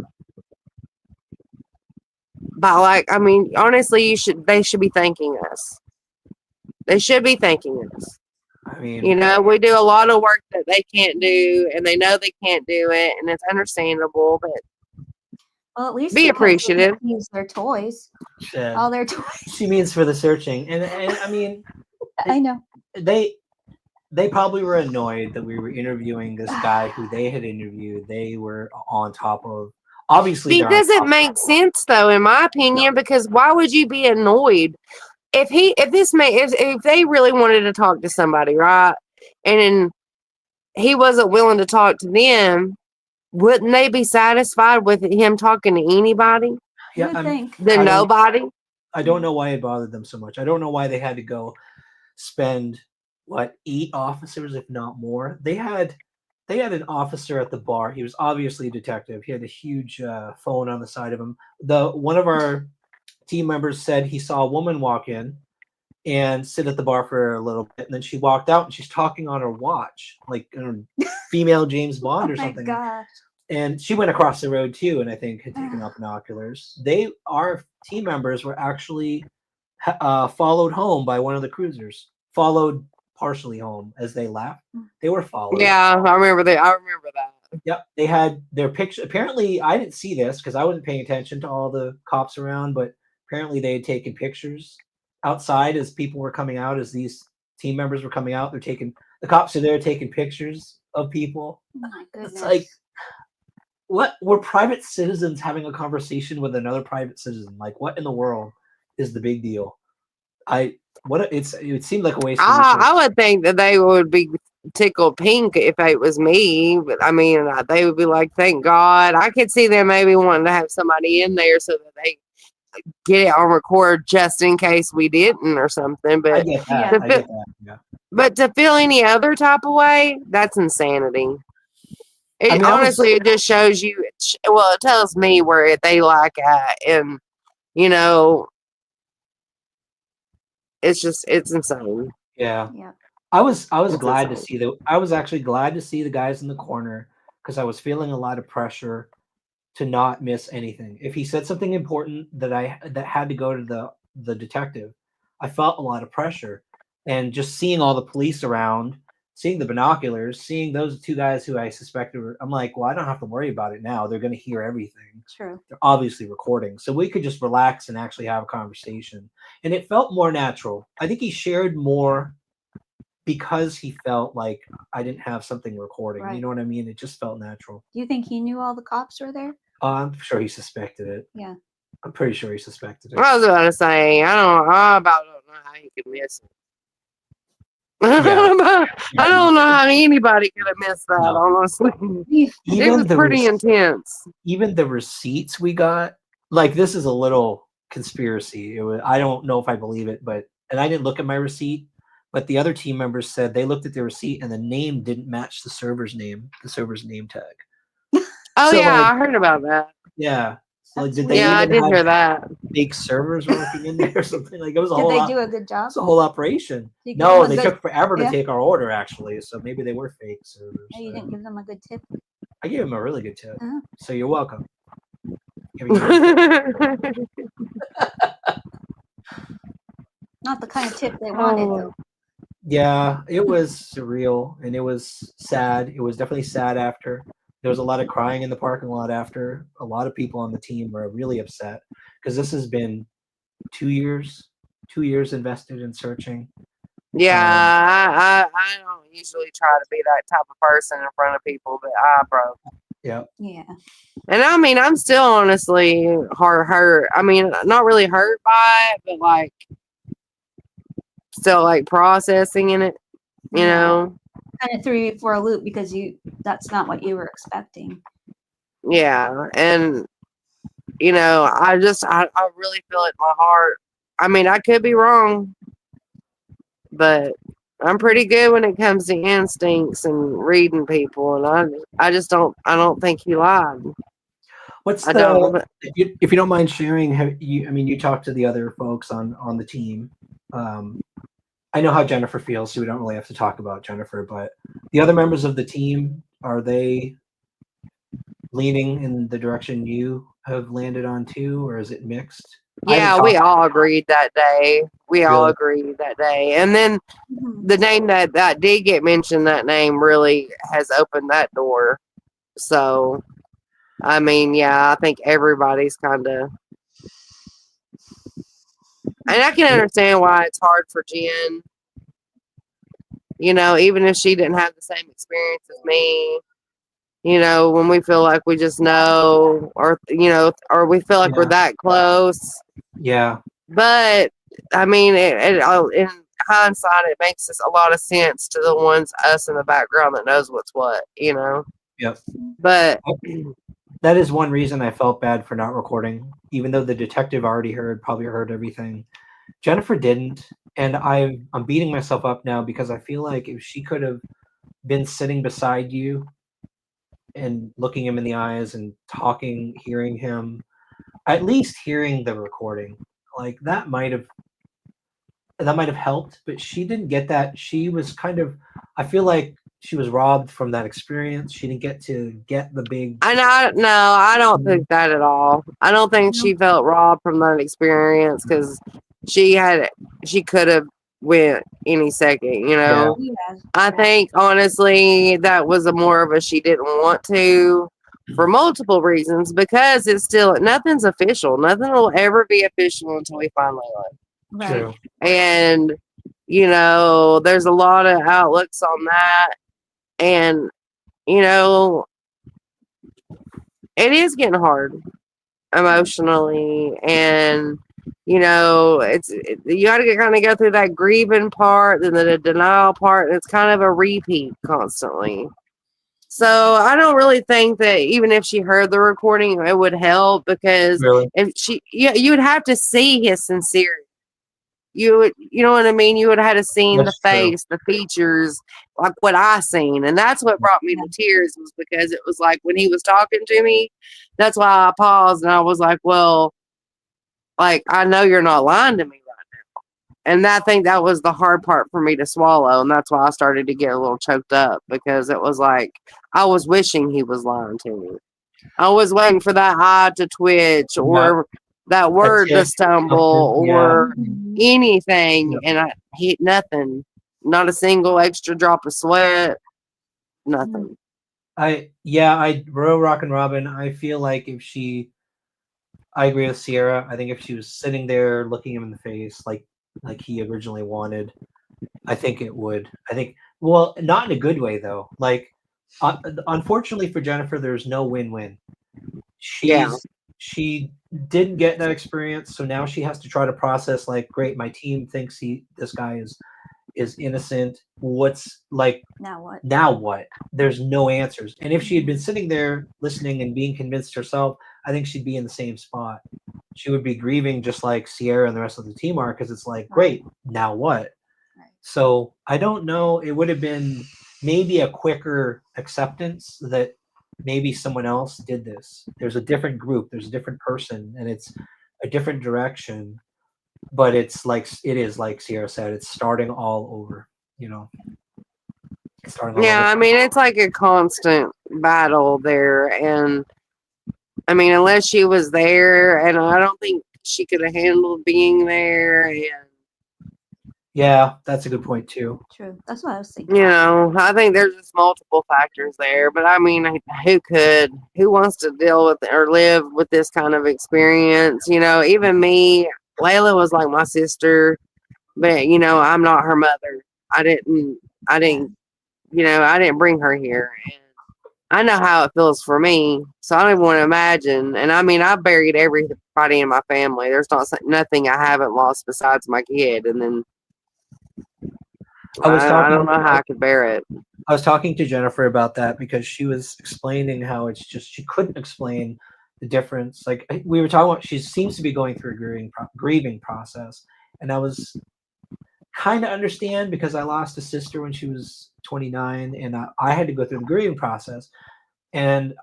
But honestly, they should be thanking us. They should be thanking us. I mean, we do a lot of work that they can't do, and they know they can't do it, and it's understandable, but well, at least be appreciative. Use their toys. All their toys. She means for the searching, and I mean, I know they probably were annoyed that we were interviewing this guy who they had interviewed. They were on top of. Obviously, it doesn't make sense, though, in my opinion, because why would you be annoyed if they really wanted to talk to somebody, right? And he wasn't willing to talk to them, wouldn't they be satisfied with him talking to anybody? Yeah, nobody. I don't know why it bothered them so much. I don't know why they had to go spend 8 officers, if not more. They had an officer at the bar. He was obviously a detective. He had a huge phone on the side of him. One of our team members said he saw a woman walk in and sit at the bar for a little bit, and then she walked out and she's talking on her watch, like female James Bond or something. My gosh. And she went across the road too, and I think had taken off binoculars. Our team members were actually followed home by one of the cruisers. Followed partially home as they left. They were followed. Yeah, I remember that. Yep, they had their picture. Apparently, I didn't see this because I wasn't paying attention to all the cops around, but apparently they had taken pictures outside as people were coming out, as these team members were coming out. The cops are there taking pictures of people. Oh my goodness. It's like, what? We're private citizens having a conversation with another private citizen. Like, what in the world is the big deal? It seemed like a waste of I would think that they would be tickled pink if it was me, but I mean, they would be like, thank God. I could see them maybe wanting to have somebody in there so that they get it on record just in case we didn't or something. But I get that. Yeah. But to feel any other type of way, that's insanity. Honestly, it just shows you. Well, it tells me where they like at, and it's insane. Yeah. I was glad to see I was actually glad to see the guys in the corner because I was feeling a lot of pressure to not miss anything. If he said something important that had to go to the detective, I felt a lot of pressure. And just seeing all the police around, seeing the binoculars, seeing those 2 guys who I suspected I'm like, well, I don't have to worry about it now. They're going to hear everything. True. They're obviously recording. So we could just relax and actually have a conversation. And it felt more natural. I think he shared more because he felt like I didn't have something recording. Right. You know what I mean? It just felt natural. Do you think he knew all the cops were there? I'm sure he suspected it. Yeah. I'm pretty sure he suspected it. I was about to say, I don't know how he could miss it. I don't know how anybody could have missed that, honestly. It was pretty intense. Even the receipts we got, like, this is a little conspiracy. I don't know if I believe it, and I didn't look at my receipt, but the other team members said they looked at their receipt and the name didn't match the server's name tag. Oh, so, I heard about that. Yeah. So, I did hear that. Fake servers working in there or something. Like, it was a whole. Did they do a good job? It's a whole operation. No, they took forever to take our order, actually. So maybe they were fake servers. Oh, you didn't give them a good tip? I gave them a really good tip. So you're welcome. Not the kind of tip they wanted, though. Yeah, it was surreal and it was sad. It was definitely sad after. There was a lot of crying in the parking lot after. A lot of people on the team were really upset because this has been 2 years invested in searching. Yeah, I don't usually try to be that type of person in front of people, but I broke. Yeah. Yeah. And I mean, I'm still honestly hurt. I mean, not really hurt by it, but like still like processing in it, you Yeah. know? Kind of threw you for a loop because that's not what you were expecting. Yeah. And, you know, I really feel it in my heart. I mean, I could be wrong, but I'm pretty good when it comes to instincts and reading people. And I just I don't think he lied. What's I the don't. if you don't mind sharing? I mean, you talked to the other folks on the team. I know how Jennifer feels, so we don't really have to talk about Jennifer. But the other members of the team, are they leaning in the direction you have landed on too, or is it mixed? I haven't Yeah, we talked. all agreed that day. We all Really? agreed that day. And then Mhm. the name that did get mentioned, that name really has opened that door. So, I mean, yeah, I think everybody's kind of, and I can understand why it's hard for Jen. You know, even if she didn't have the same experience as me, you know, when we feel like we just know, or, you know, or we feel like we're Yeah. that close. Yeah. But I mean, in hindsight, it makes a lot of sense to the ones us in the background that knows what's what, you know. Yep. But That is one reason I felt bad for not recording, even though the detective probably heard everything. Jennifer didn't, and I'm beating myself up now because I feel like if she could have been sitting beside you and looking him in the eyes and talking, hearing him, at least hearing the recording, like that might have helped, but she didn't get that. She was kind of, I feel like she was robbed from that experience. She didn't get to get the big. I don't think that at all. I don't think No. she felt robbed from that experience because she could have went any second, you know. Yeah. I think honestly that was a more of a she didn't want to for multiple reasons because it's still nothing's official. Nothing will ever be official until we find Layla. Right. True. And you know, there's a lot of outlooks on that, and you know, it is getting hard emotionally, and you know, you got to kind of go through that grieving part, then the denial part, and it's kind of a repeat constantly. So I don't really think that even if she heard the recording, it would help because Really? if you would have to see his sincerity. You know what I mean? You would have had to seen the That's true. face, the features, like what I seen. And that's what brought me to tears was because it was like when he was talking to me, that's why I paused and I was like, well, like I know you're not lying to me right now. And I think that was the hard part for me to swallow. And that's why I started to get a little choked up because it was like I was wishing he was lying to me. I was waiting for that eye to twitch or that word to stumble Something, yeah. or Mhm. anything, Yep. and I hit nothing. Not a single extra drop of sweat. Nothing. I Rock and Robin. I feel like I agree with Sierra. I think if she was sitting there looking him in the face like he originally wanted, I think it would. I think, well, not in a good way though. Like, unfortunately for Jennifer, there's no win-win. Yeah. She didn't get that experience, so now she has to try to process like, great, my team thinks this guy is innocent. What's like Now what? now what? There's no answers. And if she had been sitting there listening and being convinced herself, I think she'd be in the same spot. She would be grieving just like Sierra and the rest of the team are, because it's like, great, now what? Right. So I don't know. It would have been maybe a quicker acceptance that maybe someone else did this. There's a different group, there's a different person, and it's a different direction. But it is like Sierra said, it's starting all over, you know. It's starting all Yeah, over. I mean, it's like a constant battle there. And I mean, unless she was there, and I don't think she could have handled being there. And, Yeah, that's a good point too. True. That's what I was thinking. you know, I think there's just multiple factors there. But I mean, who wants to deal with or live with this kind of experience? You know, even me, Layla was like my sister, but you know, I'm not her mother. I didn't, I didn't bring her here. I know how it feels for me, so I don't even want to imagine. And I mean, I've buried everybody in my family. There's nothing I haven't lost besides my kid. And then I don't know how I could bear it. I was talking to Jennifer about that because she was explaining how it's just she couldn't explain the difference. Like we were talking about, she seems to be going through a grieving process, and I was kind of understand because I lost a sister when she was 29, and I had to go through the grieving process, and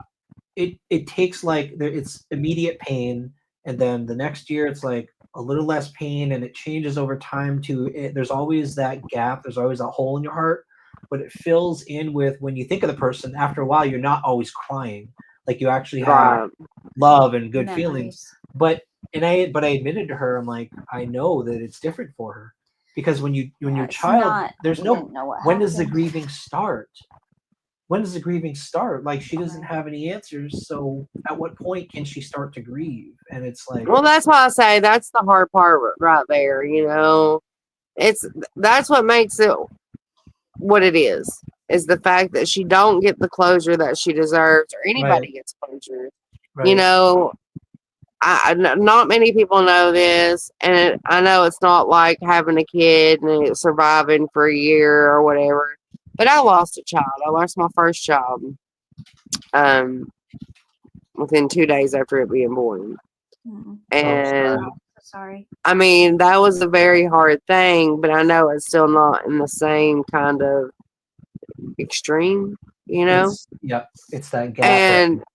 it takes like it's immediate pain, and then the next year it's like a little less pain, and it changes over time there's always that gap, there's always a hole in your heart, but it fills in with when you think of the person after a while, you're not always crying, like you actually have love and good feelings. But I admitted to her, I'm like, I know that it's different for her because when your child, there's no, when does the grieving start? When does the grieving start? Like she doesn't have any answers. So at what point can she start to grieve? And it's like, well, that's why I say that's the hard part right there. That's what makes it what it is the fact that she don't get the closure that she deserves, or anybody gets closure. Right. Not many people know this, and I know it's not like having a kid and surviving for a year or whatever. But I lost a child. I lost my first child within 2 days after it being born. And sorry. I mean, that was a very hard thing, but I know it's still not in the same kind of extreme, it's that gap.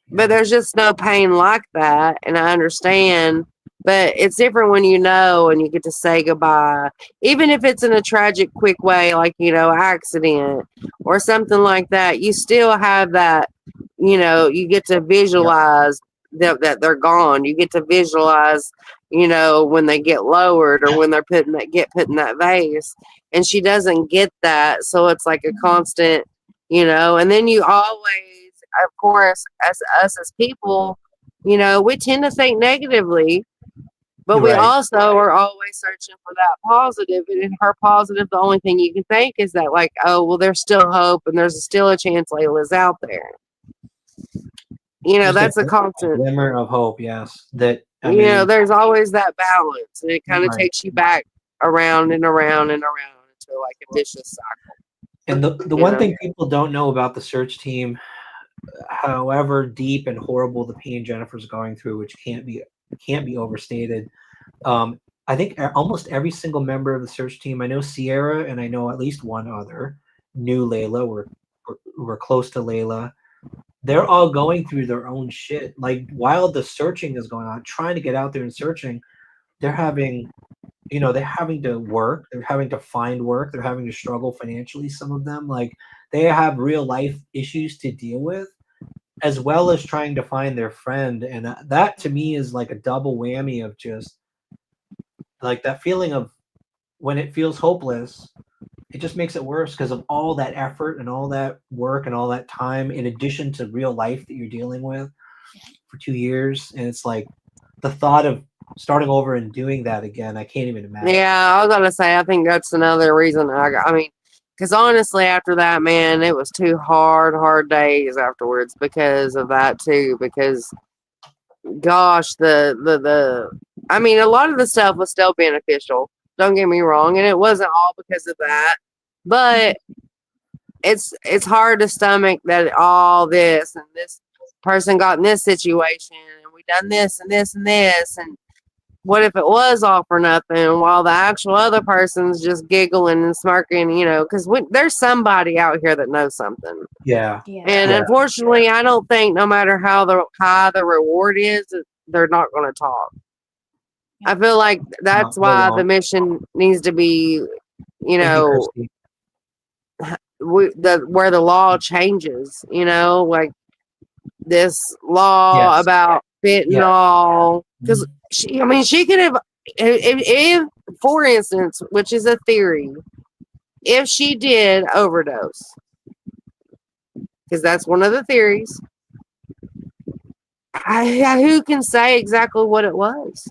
But there's just no pain like that, and I understand. But it's different when and you get to say goodbye, even if it's in a tragic, quick way, like accident or something like that. You still have that, you get to visualize that they're gone. You get to visualize, when they get lowered or when they're put in that vase. And she doesn't get that, so it's like a constant, And then you always, of course, as us as people, we tend to think negatively. But we also are always searching for that positive. And in her positive, the only thing you can think is that, like, oh, well, there's still hope and there's still a chance Layla's out there. That's a constant glimmer of hope, yes. That there's always that balance. And it kind of takes you back around and around and around into like a vicious cycle. And the one thing people don't know about the search team, however deep and horrible the pain Jennifer's going through, which can't be overstated. I think almost every single member of the search team, I know Sierra and I know at least one other, knew Layla, were close to Layla. They're all going through their own shit. Like while the searching is going on, trying to get out there and searching, they're having to work, they're having to find work, they're having to struggle financially. Some of them, like they have real life issues to deal with, as well as trying to find their friend. And that to me is like a double whammy of just like that feeling of when it feels hopeless, it just makes it worse because of all that effort and all that work and all that time in addition to real life that you're dealing with for 2 years. And it's like the thought of starting over and doing that again, I can't even imagine. Yeah, I was gonna say, I think that's another reason because honestly, after that, man, it was 2 hard days afterwards because of that too. Because, gosh, a lot of the stuff was still beneficial. Don't get me wrong, and it wasn't all because of that. But it's hard to stomach that all this and this person got in this situation, and we done this and this and this, and what if it was all for nothing while the actual other person's just giggling and smirking, because there's somebody out here that knows something. Yeah. And unfortunately, I don't think no matter how high the reward is, they're not going to talk. I feel like that's why the mission needs to be, where the law changes, like this law about fentanyl. Because she could have, if, for instance, which is a theory, if she did overdose, because that's one of the theories, who can say exactly what it was?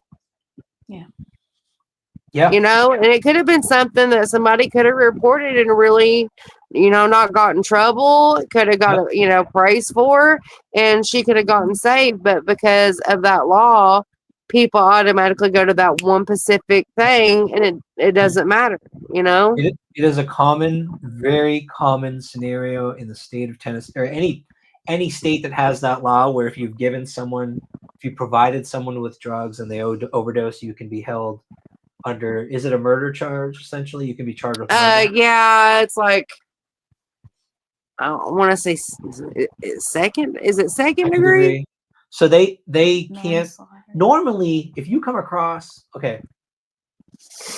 Yeah. And it could have been something that somebody could have reported and really not got in trouble, could have got, praised for, and she could have gotten saved. But because of that law, people automatically go to that one specific thing, and it doesn't matter, It is a common, very common scenario in the state of Tennessee, or any state that has that law, where if you provided someone with drugs and they overdose, you can be held under, is it a murder charge? Essentially, you can be charged with murder. Yeah, it's like, I want to say second. Is it second degree? So they can't Manslaughter. normally, if you come across, okay,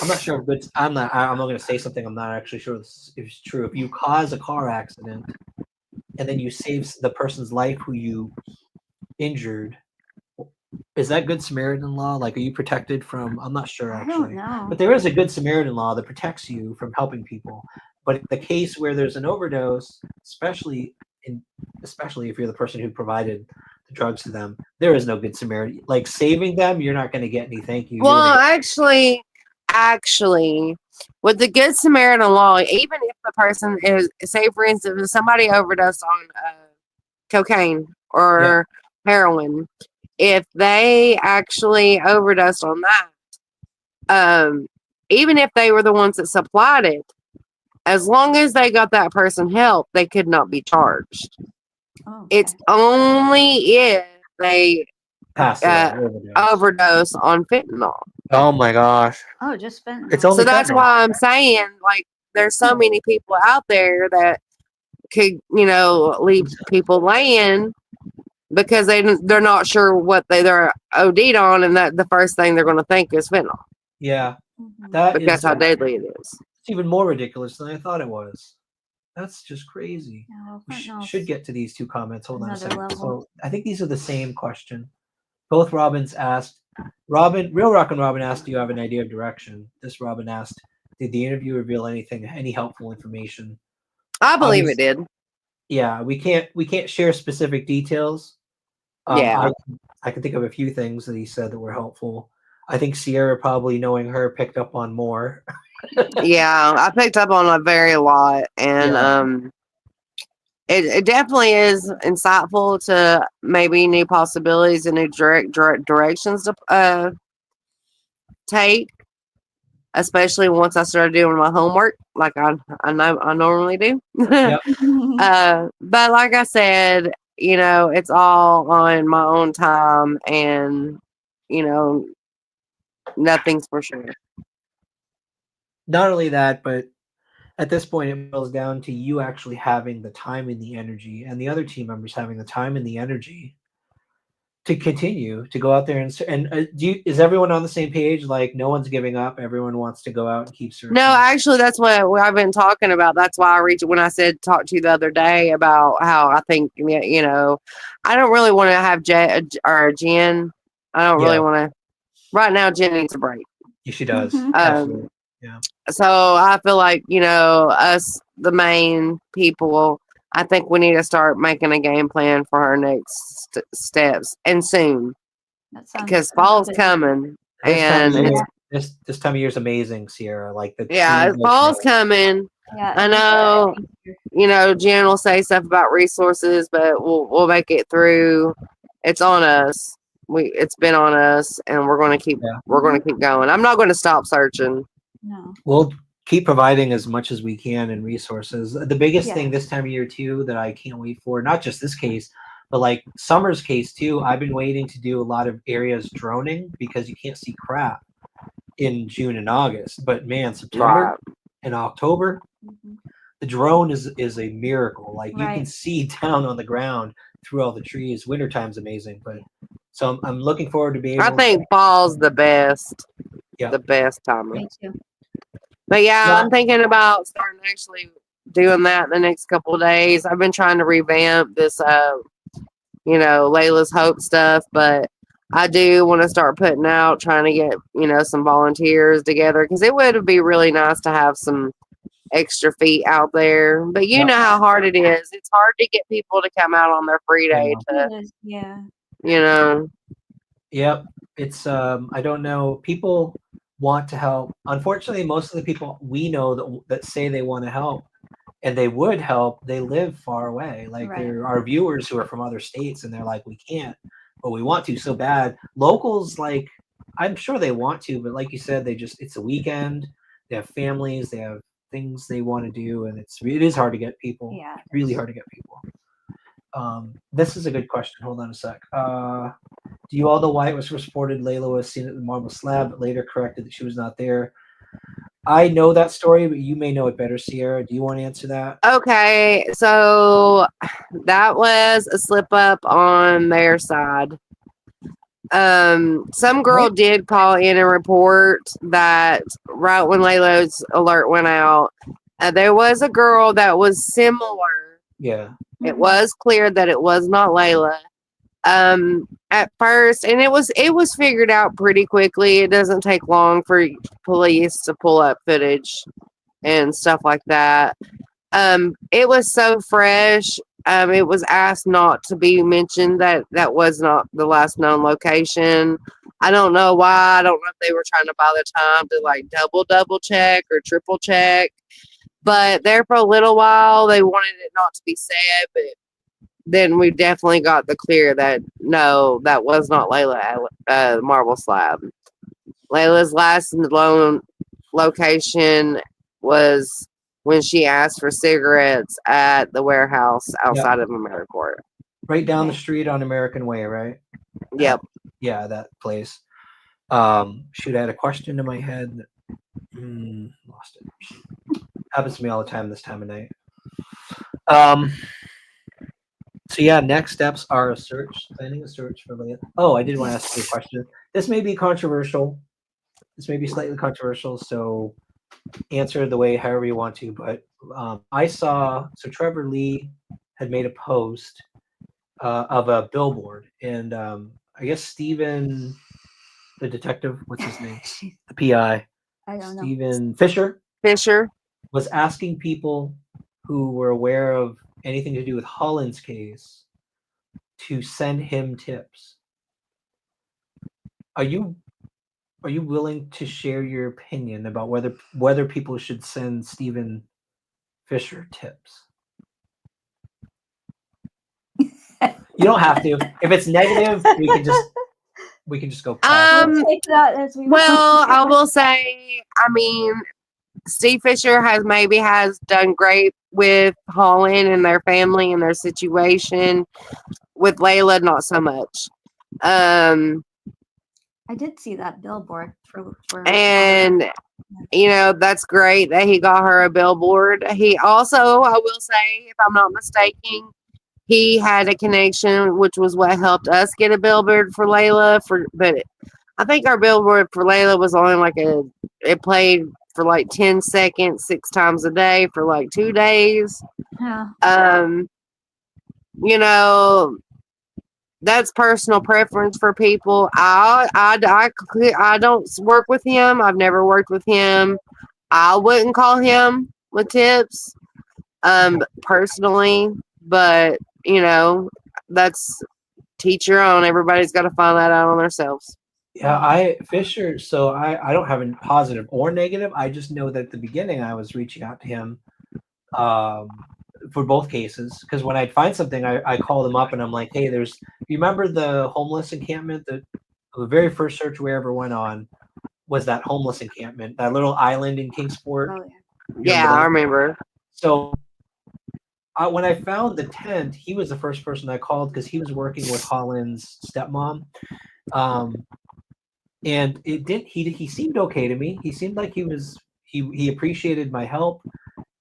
I'm not sure if I'm not going to say something I'm not actually sure if it's true. If you cause a car accident and then you save the person's life who you injured, is that Good Samaritan law? Like, are you protected from? I'm not sure I actually. don't know. But there is a Good Samaritan law that protects you from helping people. But in the case where there's an overdose, especially if you're the person who provided the drugs to them, there is no Good Samaritan. Like, saving them, you're not going to get any thank you. Well, actually, with the Good Samaritan law, even if the person is, say for instance, if somebody overdosed on cocaine or heroin, if they actually overdosed on that, even if they were the ones that supplied it, as long as they got that person help, they could not be charged. Oh, okay. It's only if they overdose on fentanyl. Oh my gosh. Oh, just fentanyl. It's only So that's fentanyl. why I'm saying, like, there's so many people out there that could, leave people laying because they're not sure what they're OD'd on, and that the first thing they're going to think is fentanyl. Yeah, Mhm. that That's how deadly it is. It's even more ridiculous than I thought it was. That's just crazy. Yeah, well, We fentanyl's should get to these two comments. Hold on a another second. level. So I think these are the same question. Both Robins asked. Real Rock and Robin asked, "Do you have an idea of direction?" This Robin asked, "Did the interview reveal any helpful information?" I believe it did. Yeah, we can't share specific details. Yeah. I can think of a few things that he said that were helpful. I think Sierra, probably knowing her, picked up on more. Yeah, I picked up on a very lot, and it definitely is insightful to maybe new possibilities and new directions to take, especially once I started doing my homework, like I know I normally do. Yep. But like I said, it's all on my own time, and nothing's for sure. Not only that, but at this point, it boils down to you actually having the time and the energy, and the other team members having the time and the energy to continue to go out there and is everyone on the same page? Like, no one's giving up. Everyone wants to go out and keep searching. No, actually, that's what I've been talking about. That's why I reached when I said talk to you the other day about how I think I don't really want to have Jen. I don't really want to. Right now, Jen needs a break. Yeah, she does. Mhm. Yeah. So I feel like, us, the main people, I think we need to start making a game plan for our next steps, and soon, because fall's coming, This time of year is amazing, Sierra. Like fall's coming. Yeah, I know, Jen will say stuff about resources, but we'll make it through. It's on us. It's been on us, and we're gonna keep going. I'm not going to stop searching. No. We'll keep providing as much as we can in resources. The biggest thing this time of year too that I can't wait for, not just this case, but like Summer's case too. I've been waiting to do a lot of areas droning because you can't see crap in June and August. But man, September and October, the drone is a miracle. Like, you can see down on the ground through all the trees. Wintertime's amazing, but so I'm looking forward to being able. I think fall's the best. Yeah. The best time. Me too. But I'm thinking about starting actually doing that in the next couple of days. I've been trying to revamp this Layla's Hope stuff, but I do want to start putting out, trying to get, some volunteers together, because it would be really nice to have some extra feet out there. But you know how hard it is. It's hard to get people to come out on their free day Yep. It's I don't know. People want to help. Unfortunately, most of the people we know that say they want to help and they would help. They live far away. Like Right. there are viewers who are from other states, and they're like, we can't, but we want to so bad. Locals, like, I'm sure they want to, but like you said, it's a weekend. They have families. They have things they want to do, and it is hard to get people. Yeah. Really hard to get people. This is a good question. Hold on a sec. Do you all know why it was reported Layla was seen at the marble slab, but later corrected that she was not there? I know that story, but you may know it better, Sierra. Do you want to answer that? Okay, so that was a slip up on their side. Some girl did call in and report that right when Layla's alert went out, there was a girl that was similar. Yeah. It was clear that it was not Layla. At first, and it was figured out pretty quickly. It doesn't take long for police to pull up footage and stuff like that. It was so fresh. It was asked not to be mentioned that was not the last known location. I don't know why. I don't know if they were trying to buy the time to like double check or triple check. But there for a little while, they wanted it not to be said, but then we definitely got the clear that no, that was not Layla at Marble Slab. Layla's last known location was when she asked for cigarettes at the warehouse outside of AmeriCorps. Right down the street on American Way, right? Yep. Yeah, that place. Shoot, I had a question in my head. Lost it. Happens to me all the time this time of night. So yeah, next steps are planning a search for Layla. Oh, I did want to ask you a question. This may be controversial. This may be slightly controversial, so answer the way however you want to. But I saw, so Trevor Lee had made a post of a billboard, and I guess Stephen, the detective, what's his name? The PI. I don't know. Stephen Fisher was asking people who were aware of anything to do with Holland's case to send him tips. Are you willing to share your opinion about whether people should send Stephen Fisher tips? You don't have to. If it's negative, we can just go. We'll take that as we well, I will say, I mean, Steve Fisher has done great with Holland and their family and their situation. With Layla, not so much. I did see that billboard for and that's great that he got her a billboard. He also, I will say, if I'm not mistaken, he had a connection, which was what helped us get a billboard for Layla. But I think our billboard for Layla was only it played for like 10 seconds 6 times a day for like 2 days. Yeah. That's personal preference for people. I don't work with him. I've never worked with him. I wouldn't call him with tips, personally. But that's teach your own. Everybody's got to find that out on themselves. Yeah, Fisher. So I don't have a positive or negative. I just know that at the beginning I was reaching out to him. For both cases, because when I'd find something, I call them up and I'm like, hey, you remember the homeless encampment? The very first search we ever went on was that homeless encampment, that little island in Kingsport. Oh, yeah, I remember. So when I found the tent, he was the first person I called because he was working with Holland's stepmom. And he seemed okay to me. He seemed like he appreciated my help.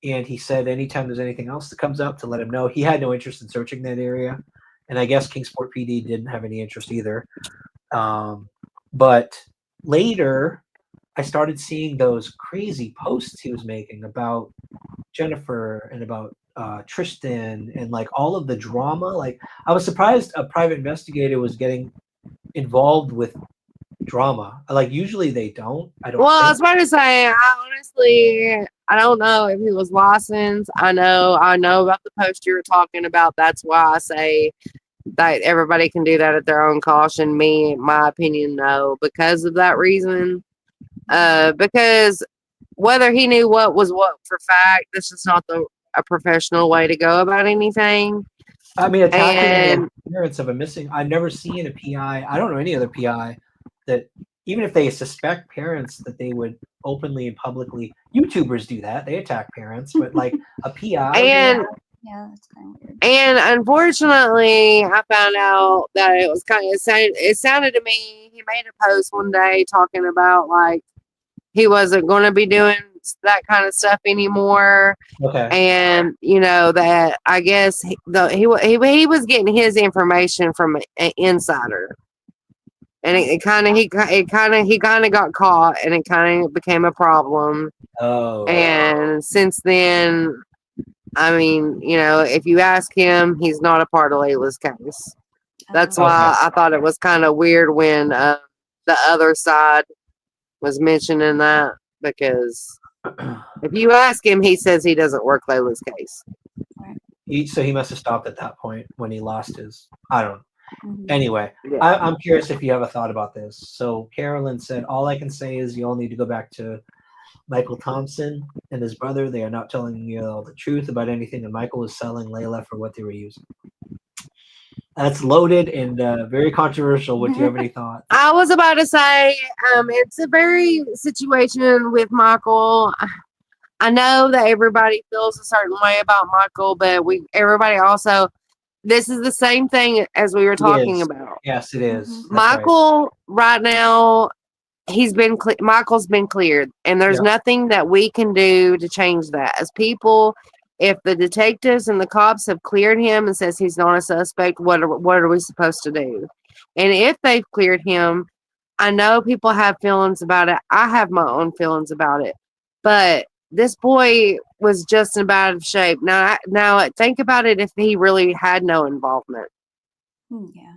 And he said anytime there's anything else that comes up to let him know. He had no interest in searching that area. And I guess Kingsport PD didn't have any interest either. But later, I started seeing those crazy posts he was making about Jennifer and about Tristan and like all of the drama. Like I was surprised a private investigator was getting involved with drama. Like usually they don't. I was about to say, I don't know if he was licensed. I know about the post you were talking about. That's why I say that everybody can do that at their own caution. Me, my opinion, no, because of that reason. Because whether he knew what was what for fact, this is not the a professional way to go about anything. I mean, attacking And the parents of a missing. I've never seen a PI. I don't know any other PI that, even if they suspect parents, that they would openly and publicly. YouTubers do that. They attack parents, but like a PI. and Yeah, that's kind of weird. and unfortunately, I found out that it was kind of it sounded to me. He made a post one day talking about like he wasn't going to be doing that kind of stuff anymore. Okay. And you know that I guess he was getting his information from an insider, and it kind of got caught, and it kind of became a problem. Oh. And since then, I mean, you know, if you ask him, he's not a part of Layla's case. That's why I thought it was kind of weird when the other side was mentioning that, because if you ask him, he says he doesn't work Layla's case. So he must have stopped at that point when he lost his. I don't know. Mhm. Anyway, Yeah. I'm curious if you have a thought about this. So Carolyn said, all I can say is you all need to go back to Michael Thompson and his brother. They are not telling you all the truth about anything, and Michael was selling Layla for what they were using. That's loaded and very controversial. Would you have any thoughts? I was about to say, it's a very situation with Michael. I know that everybody feels a certain way about Michael, but everybody also, this is the same thing as we were talking about. Yes, it is. That's Michael, right now, Michael's been cleared, and there's Yep. nothing that we can do to change that. As people, if the detectives and the cops have cleared him and says he's not a suspect, what are we supposed to do? And if they've cleared him, I know people have feelings about it. I have my own feelings about it, but this boy was just in bad shape. Now think about it if he really had no involvement, Yeah.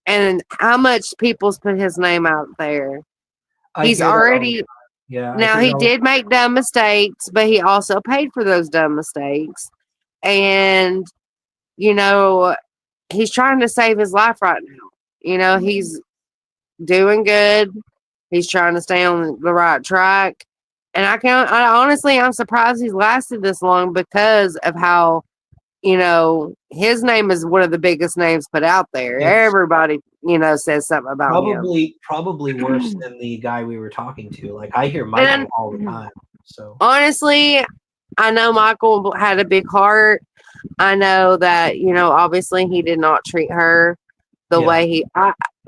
and how much people's put his name out there. I He's hear that all the already. time. Yeah. Now, he did make dumb mistakes, but he also paid for those dumb mistakes. And, you know, he's trying to save his life right now. You know, he's doing good. He's trying to stay on the right track. And I'm surprised he's lasted this long because of how, you know, his name is one of the biggest names put out there. Everybody, you know, says something about him. Probably worse than the guy we were talking to. Like, I hear Michael all the time. So honestly, I know Michael had a big heart. I know that, you know, obviously he did not treat her the way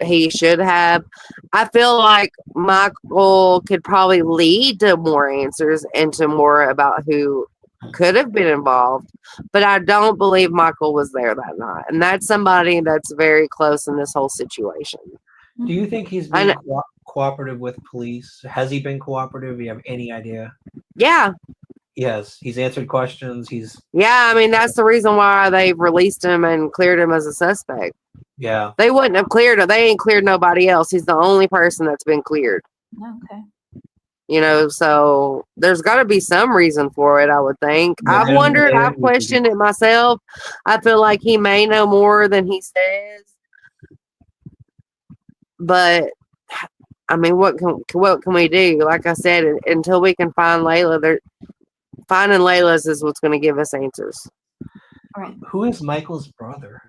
he should have. I feel like Michael could probably lead to more answers and to more about who could have been involved, but I don't believe Michael was there that night, and that's somebody that's very close in this whole situation. Do you think he's been cooperative with police? Has he been cooperative? Do you have any idea? Yeah. Yes, he's answered questions. I mean, that's the reason why they've released him and cleared him as a suspect. Yeah. They wouldn't have cleared him. They ain't cleared nobody else. He's the only person that's been cleared. Okay. You know, so there's got to be some reason for it, I would think. I've questioned it myself. I feel like he may know more than he says. But, I mean, what can we do? Like I said, until we can find Layla, finding Layla's is what's going to give us answers. All right. Who is Michael's brother?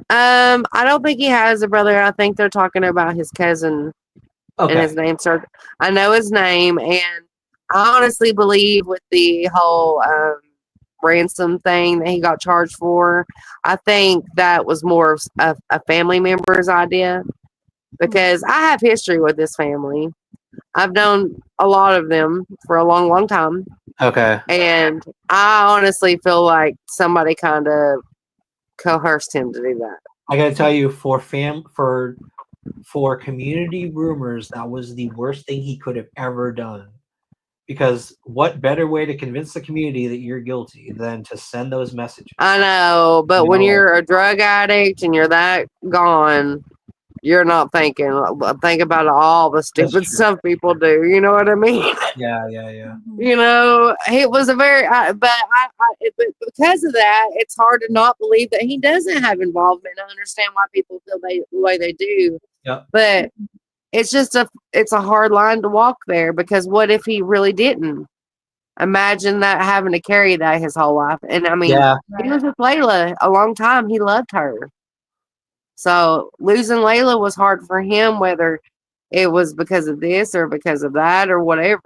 I don't think he has a brother. I think they're talking about his cousin. Okay. And his name started. I know his name, and I honestly believe with the whole ransom thing that he got charged for, I think that was more of a family member's idea, because I have history with this family. I've known a lot of them for a long, long time. Okay. And I honestly feel like somebody kind of coerced him to do that. I got to tell you, for community rumors, that was the worst thing he could have ever done. Because what better way to convince the community that you're guilty than to send those messages? I know, but when you're a drug addict and you're that gone, you're not thinking. Think about all the stupid stuff people do. You know what I mean? Yeah. You know, it was a very, but because of that, it's hard to not believe that he doesn't have involvement. I understand why people feel the way they do. Yep. But it's just it's a hard line to walk there, because what if he really didn't? Imagine that having to carry that his whole life. And I mean, Yeah, he was with Layla a long time. He loved her. So losing Layla was hard for him, whether it was because of this or because of that or whatever.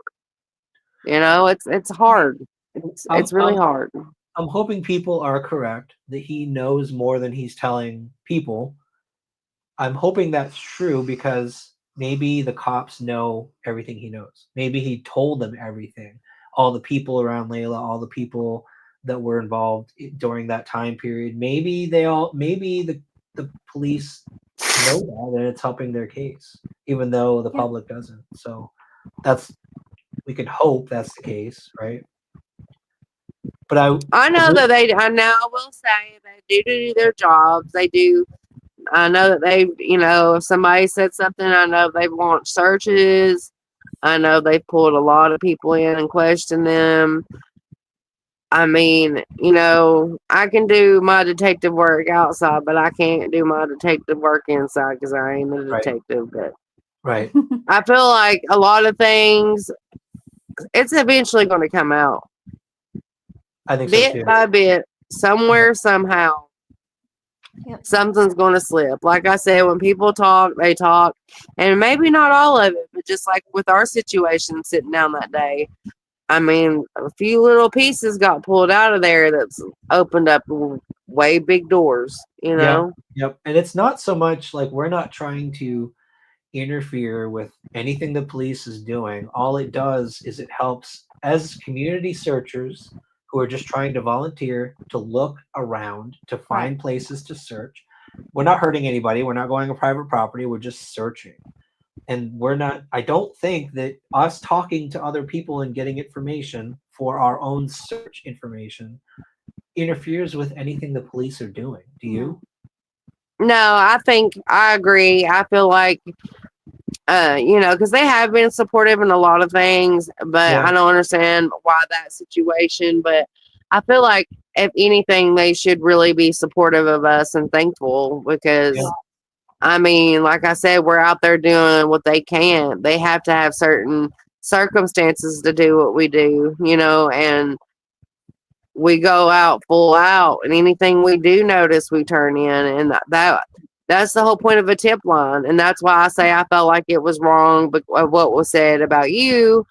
You know, it's hard. It's I'm, really I'm, hard. I'm hoping people are correct that he knows more than he's telling people. I'm hoping that's true because maybe the cops know everything he knows. Maybe he told them everything. All the people around Layla, all the people that were involved during that time period. Maybe the police know that and it's helping their case, even though the public doesn't. So we can hope that's the case, right? But I know that I will say they do their jobs. They do. I know that they, if somebody said something, I know they've launched searches. I know they've pulled a lot of people in and questioned them. I mean, I can do my detective work outside, but I can't do my detective work inside because I ain't a detective. But right. I feel like a lot of things, it's eventually going to come out. I think so Bit too. by bit, somewhere, somehow, something's going to slip. Like I said, when people talk, they talk. And maybe not all of it, but just like with our situation sitting down that day, I mean, a few little pieces got pulled out of there that's opened up way big doors, Yep. And it's not so much like we're not trying to interfere with anything the police is doing. All it does is it helps as community searchers who are just trying to volunteer to look around to find places to search. We're not hurting anybody. We're not going on private property. We're just searching. And I don't think that us talking to other people and getting information for our own search information interferes with anything the police are doing. Do you? No, I think I agree. I feel like, because they have been supportive in a lot of things, but I don't understand why that situation. But I feel like, if anything, they should really be supportive of us and thankful because, I mean, like I said, we're out there doing what they can. They have to have certain circumstances to do what we do, and we go out full out, and anything we do notice, we turn in, and that's the whole point of a tip line. And that's why I say I felt like it was wrong of what was said about you,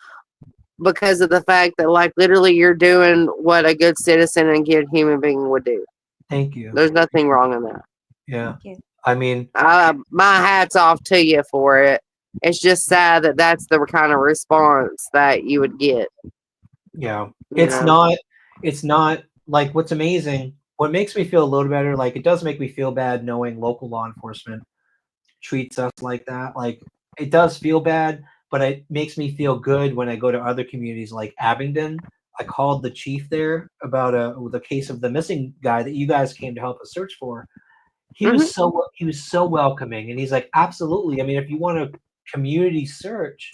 because of the fact that, like, literally you're doing what a good citizen and good human being would do. Thank you. There's nothing wrong in that. Yeah. I mean, my hat's off to you for it. It's just sad that that's the kind of response that you would get. Yeah. It's not like what's amazing. What makes me feel a little better, like it does make me feel bad knowing local law enforcement treats us like that. Like it does feel bad, but it makes me feel good when I go to other communities like Abingdon. I called the chief there about the case of the missing guy that you guys came to help us search for. He was so welcoming, and he's like, absolutely. I mean, if you want a community search,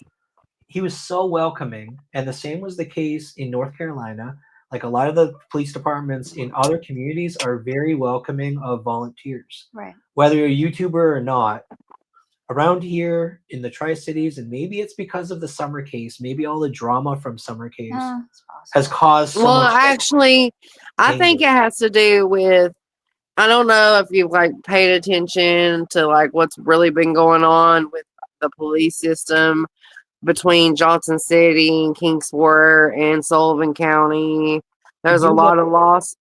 he was so welcoming. And the same was the case in North Carolina. Like a lot of the police departments in other communities are very welcoming of volunteers. Right. Whether you're a YouTuber or not, around here in the Tri-Cities, and maybe it's because of the Summer case, maybe all the drama from Summer case has caused so much. Actually, I think it has to do with, I don't know if you've like paid attention to like what's really been going on with the police system between Johnson City and Kingsport and Sullivan County. There's a lot of lawsuits.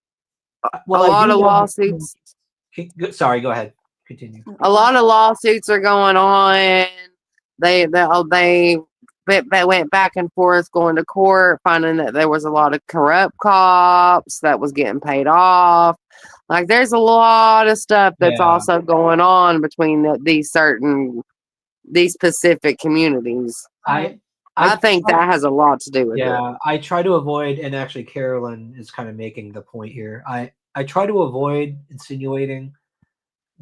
Sorry, go ahead. Continue. A lot of lawsuits are going on. They went back and forth going to court, finding that there was a lot of corrupt cops that was getting paid off. Like there's a lot of stuff that's also going on between these specific communities. I think that has a lot to do with it. Yeah, I try to avoid, and actually Carolyn is kind of making the point here. I try to avoid insinuating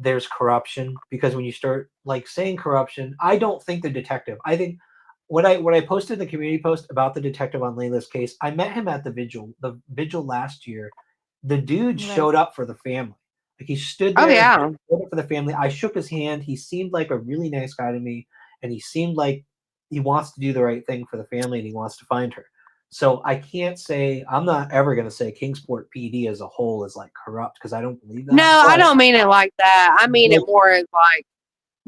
there's corruption, because when you start like saying corruption, I don't think the detective. I think when I posted the community post about the detective on Layla's case, I met him at the vigil last year. The dude showed up for the family. Like he stood there showed up for the family. I shook his hand. He seemed like a really nice guy to me, and he seemed like he wants to do the right thing for the family and he wants to find her. So I can't say, I'm not ever going to say Kingsport PD as a whole is like corrupt because I don't believe that. No, I But don't mean it like that. I mean it more as like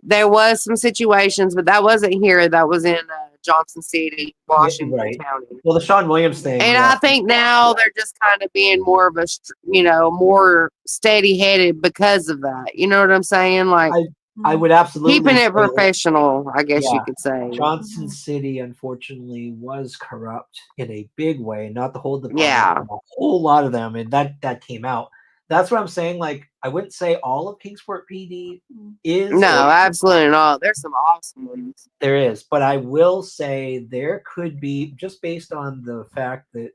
there was some situations, but that wasn't here. That was in Johnson City, Washington right. County. Well, the Sean Williams thing. And I think now they're just kind of being more of a, more steady headed because of that. You know what I'm saying? Like I would absolutely keeping say it professional, I guess you Yeah. could say. Johnson City, unfortunately, was corrupt in a big way. Not the whole department, Yeah. but a whole lot of them, and that came out. That's what I'm saying. Like, I wouldn't say all of Kingsport PD is. No, absolutely not. There's some awesome ones. There is, but I will say there could be, just based on the fact that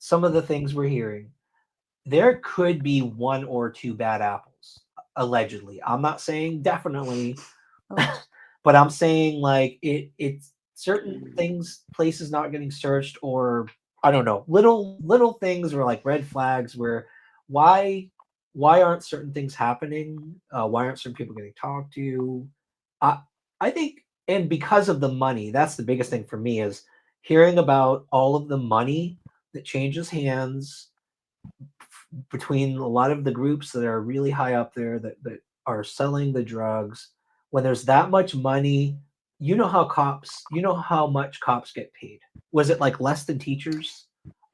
some of the things we're hearing, there could be one or two bad apples, allegedly. I'm not saying definitely, but I'm saying like it's certain things, places not getting searched, or I don't know, little things were like red flags where why aren't certain things happening? Why aren't certain people getting talked to? I think, and because of the money, that's the biggest thing for me is hearing about all of the money that changes hands between a lot of the groups that are really high up there that are selling the drugs. When there's that much money, you know how much cops get paid. Was it like less than teachers?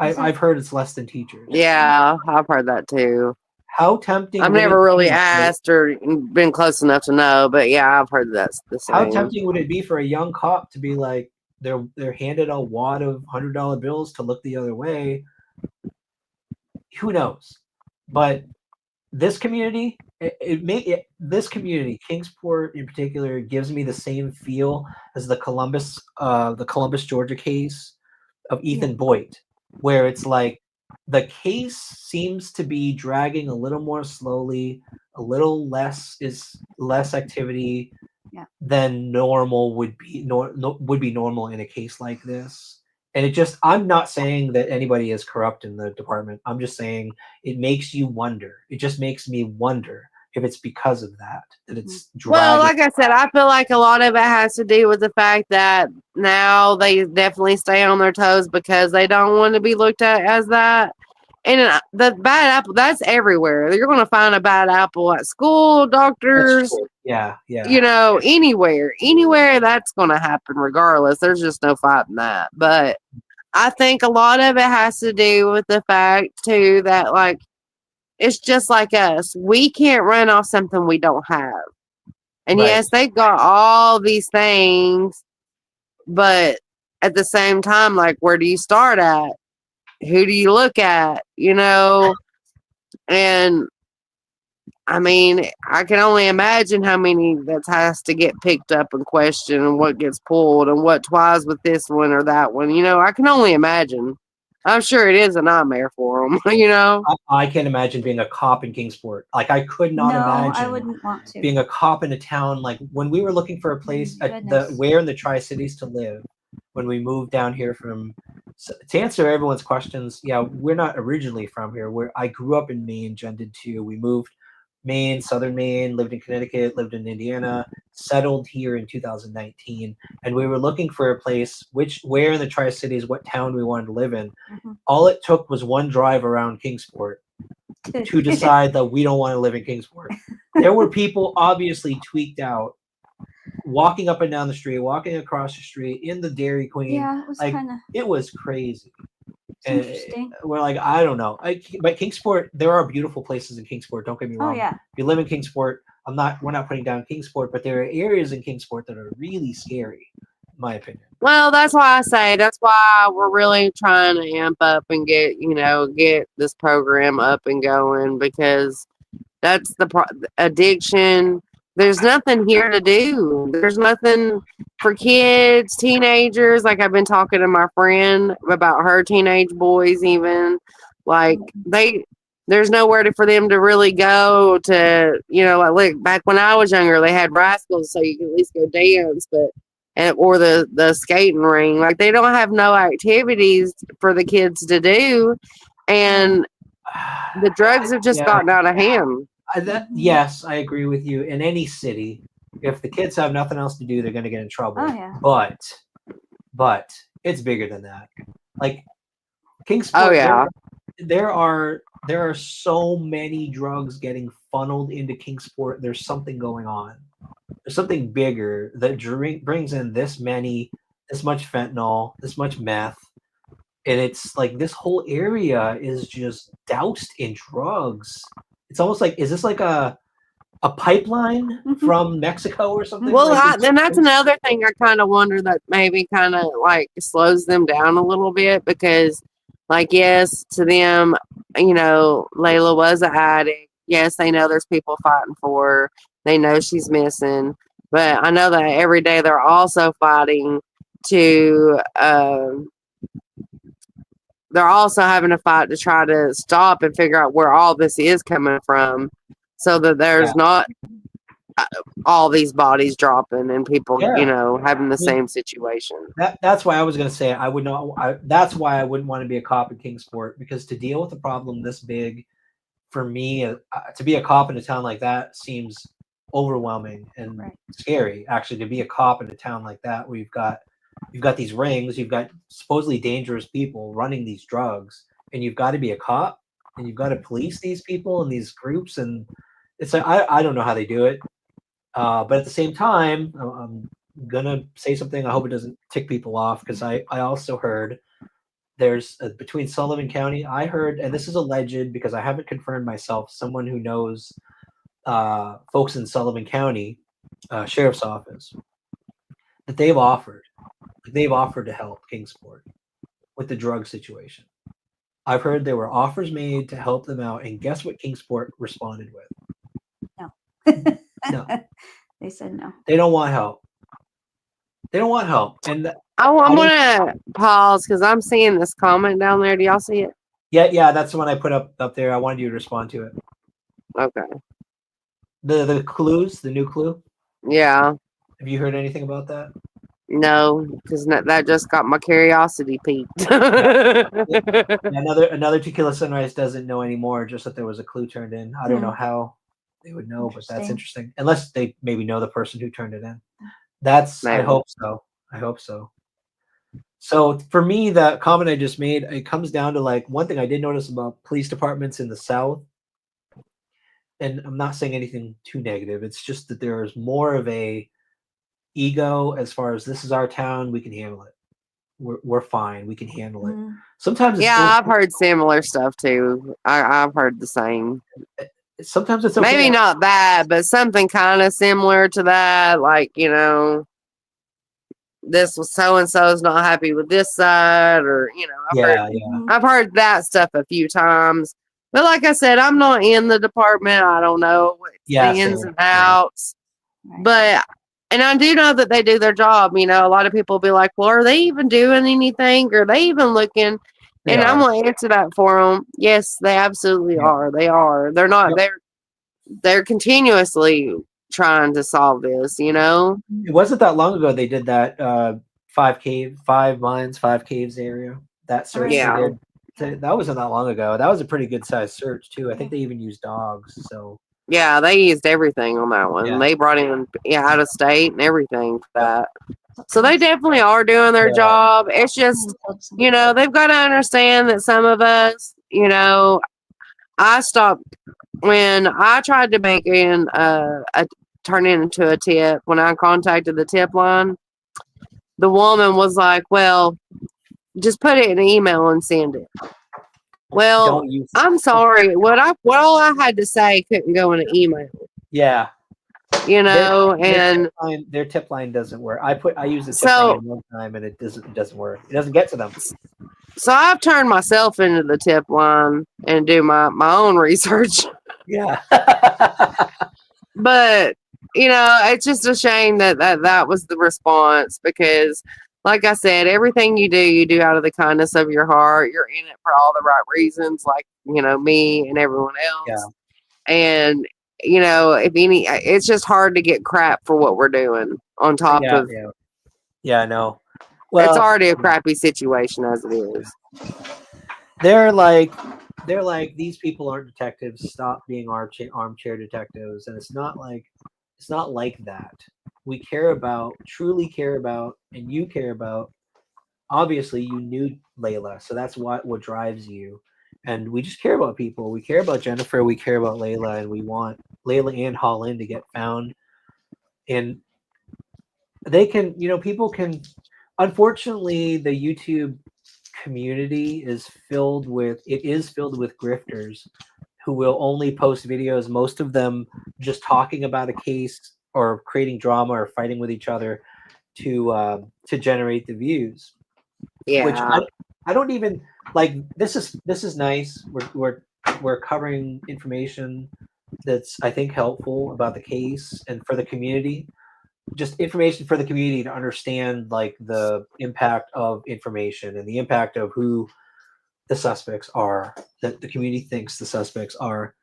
I've heard it's less than teachers. Yeah, I've heard that too. How tempting! I've would never it really be asked or been close enough to know, but yeah, I've heard that's the same. How tempting would it be for a young cop to be like they're handed a wad of $100 bills to look the other way? Who knows? But this community, this community, Kingsport in particular, gives me the same feel as the Columbus, Georgia case of Ethan Boyd, where it's like the case seems to be dragging a little more slowly, a little less activity than normal would be normal in a case like this. And it just, I'm not saying that anybody is corrupt in the department. I'm just saying it makes you wonder. It just makes me wonder if it's because of that it's dragging. Well, like I said, I feel like a lot of it has to do with the fact that now they definitely stay on their toes because they don't want to be looked at as that. And the bad apple, that's everywhere. You're going to find a bad apple at school, doctors. Yeah. Anywhere that's going to happen regardless. There's just no fighting that. But I think a lot of it has to do with the fact too that like it's just like us. We can't run off something we don't have. And yes, they've got all these things, but at the same time, like where do you start at? Who do you look at? And I mean, I can only imagine how many that has to get picked up and questioned and what gets pulled and what twice with this one or that one. I can only imagine. I'm sure it is a nightmare for them, I can't imagine being a cop in Kingsport. Like, I could not imagine I wouldn't want to. being a cop in a town. Like, when we were looking for a place where in the Tri-Cities to live, when we moved down here to answer everyone's questions, we're not originally from here. I grew up in Maine, Jen did too. We moved Maine, southern Maine, lived in Connecticut, lived in Indiana, settled here in 2019, and we were looking for a place where in the Tri-Cities, what town we wanted to live in. All it took was one drive around Kingsport to decide that we don't want to live in Kingsport. There were people obviously tweaked out, walking up and down the street, walking across the street in the Dairy Queen. Yeah, it was like, it was crazy. Interesting. We're like, I don't know. But Kingsport, there are beautiful places in Kingsport. Don't get me wrong. Oh, yeah. If you live in Kingsport, we're not putting down Kingsport, but there are areas in Kingsport that are really scary, in my opinion. Well, that's why I say that's why we're really trying to amp up and get this program up and going, because that's the addiction. There's nothing here to do. There's nothing for kids, teenagers. Like, I've been talking to my friend about her teenage boys, even like there's nowhere for them to really go to, like, look, back when I was younger, they had Rascals, so you could at least go dance, or the skating ring. Like, they don't have no activities for the kids to do. And the drugs have just gotten out of hand. Yes, I agree with you. In any city, if the kids have nothing else to do, they're going to get in trouble. Oh, yeah. But It's bigger than that. Like Kingsport, Oh yeah. there are so many drugs getting funneled into Kingsport. There's something going on. There's something bigger that brings in this much fentanyl, this much meth, and it's like this whole area is just doused in drugs. It's almost like, is this like a pipeline from Mexico or something? Well, Like then that's another thing I kind of wonder that maybe kind of like slows them down a little bit because, like, yes, to them, Layla was an addict. Yes, they know there's people fighting for her. They know she's missing. But I know that every day they're also fighting to, they're also having a fight to try to stop and figure out where all this is coming from so that there's not all these bodies dropping and people, having the same situation. That's why I was going to say I would not. That's why I wouldn't want to be a cop in Kingsport, because to deal with a problem this big, for me, to be a cop in a town like that seems overwhelming and scary. Actually, to be a cop in a town like that, where you've got these rings, you've got supposedly dangerous people running these drugs, and you've got to be a cop and you've got to police these people and these groups, and it's like I don't know how they do it. But at the same time, I'm gonna say something. I hope it doesn't tick people off, because I also heard there's between Sullivan County. I heard, and this is alleged because I haven't confirmed myself. Someone who knows folks in Sullivan County Sheriff's Office, that they've offered to help Kingsport with the drug situation. I've heard there were offers made to help them out, and guess what Kingsport responded with? No. No. They said no. They don't want help. They don't want help. And I'm gonna pause because I'm seeing this comment down there. Do y'all see it? yeah, that's the one I put up there. I wanted you to respond to it. Okay. The clues, the new clue. Yeah. Have you heard anything about that? No, because that just got my curiosity piqued. Another Tequila Sunrise doesn't know anymore, just that there was a clue turned in. I don't know how they would know, but that's interesting. Unless they maybe know the person who turned it in. I hope so. I hope so. So for me, that comment I just made, it comes down to like one thing I did notice about police departments in the South, and I'm not saying anything too negative. It's just that there's more of a ego as far as, this is our town, we can handle it. We're fine. We can handle it. Sometimes I've heard similar stuff too. I've heard the same. Sometimes it's okay. Maybe not that, but something kind of similar to that. Like, this was so and so's not happy with this side, or I've heard that stuff a few times. But like I said, I'm not in the department. I don't know what the ins and outs. But and I do know that they do their job. A lot of people will be like, well, are they even doing anything? Are they even looking? And I'm going to answer that for them. Yes, they absolutely are. They are. They're not. They're continuously trying to solve this. It wasn't that long ago they did that 5 mines, 5 caves area. That search they did. That wasn't that long ago. That was a pretty good sized search too. I think they even used dogs. So yeah, they used everything on that one. They brought in out of state and everything for that. So they definitely are doing their job. It's just, they've got to understand that some of us, I stopped when I tried to make in turn it into a tip. When I contacted the tip line, the woman was like, well, just put it in an email and send it. Well, I'm sorry. What all I had to say couldn't go in an email. Yeah. And their tip line doesn't work. I use the tip line one time and it doesn't work. It doesn't get to them. So I've turned myself into the tip line and do my own research. Yeah. But it's just a shame that was the response, because like I said, everything you do out of the kindness of your heart. You're in it for all the right reasons, like, me and everyone else. Yeah. And, it's just hard to get crap for what we're doing on top of. Yeah, I know. Well, it's already a crappy situation as it is. They're like, these people aren't detectives. Stop being armchair detectives. And it's not like that. We truly care about, and you care about obviously you knew Layla, so that's what drives you. And we just care about people. We care about Jennifer. We care about Layla, and we want Layla and Holland to get found. And they can, people can. Unfortunately, the YouTube community is filled with grifters who will only post videos, most of them just talking about a case or creating drama or fighting with each other to generate the views. Which Yeah. I don't even like. This is nice. We're covering information that's, I think, helpful about the case and for the community. Just information for the community to understand like the impact of information and the impact of who the suspects are, that the community thinks the suspects are.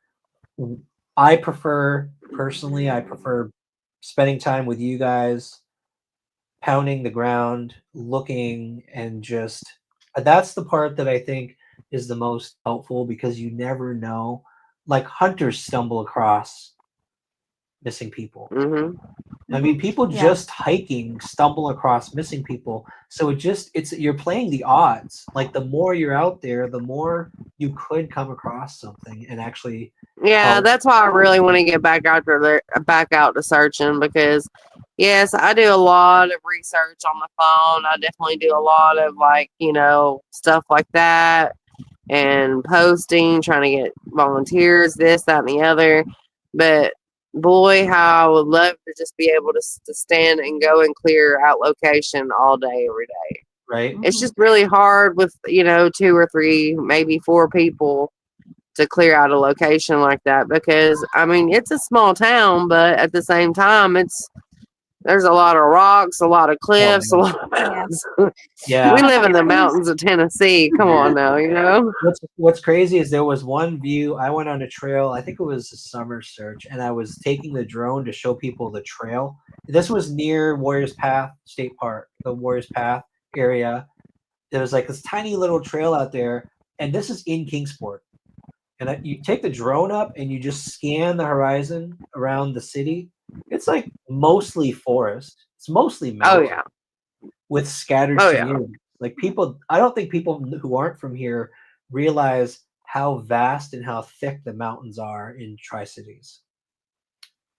I prefer spending time with you guys, pounding the ground, looking, and just that's the part that I think is the most helpful, because you never know. Like hunters stumble across missing people. Hmm. I mean, people Yeah. just hiking stumble across missing people. So it's you're playing the odds. Like the more you're out there, the more you could come across something and actually Yeah, help. that's why I really want to get back out to searching, because yes, I do a lot of research on my phone. I definitely do a lot of like, stuff like that, and posting, trying to get volunteers, this, that, and the other. But boy, how I would love to just be able to stand and go and clear out location all day, every day. Right? It's just really hard with, 2 or 3, maybe 4 people to clear out a location like that, because I mean it's a small town, but at the same time there's a lot of rocks, a lot of cliffs, a lot of mountains. Yeah. We live in the mountains of Tennessee. Come on now, What's crazy is there was one view. I went on a trail. I think it was a summer search, and I was taking the drone to show people the trail. This was near Warriors Path State Park, the Warriors Path area. There was like this tiny little trail out there, and this is in Kingsport. And you take the drone up and you just scan the horizon around the city. It's like mostly forest. It's mostly Oh mountain yeah. with scattered Oh yeah. communities. Like people, I don't think people who aren't from here realize how vast and how thick the mountains are in Tri-Cities.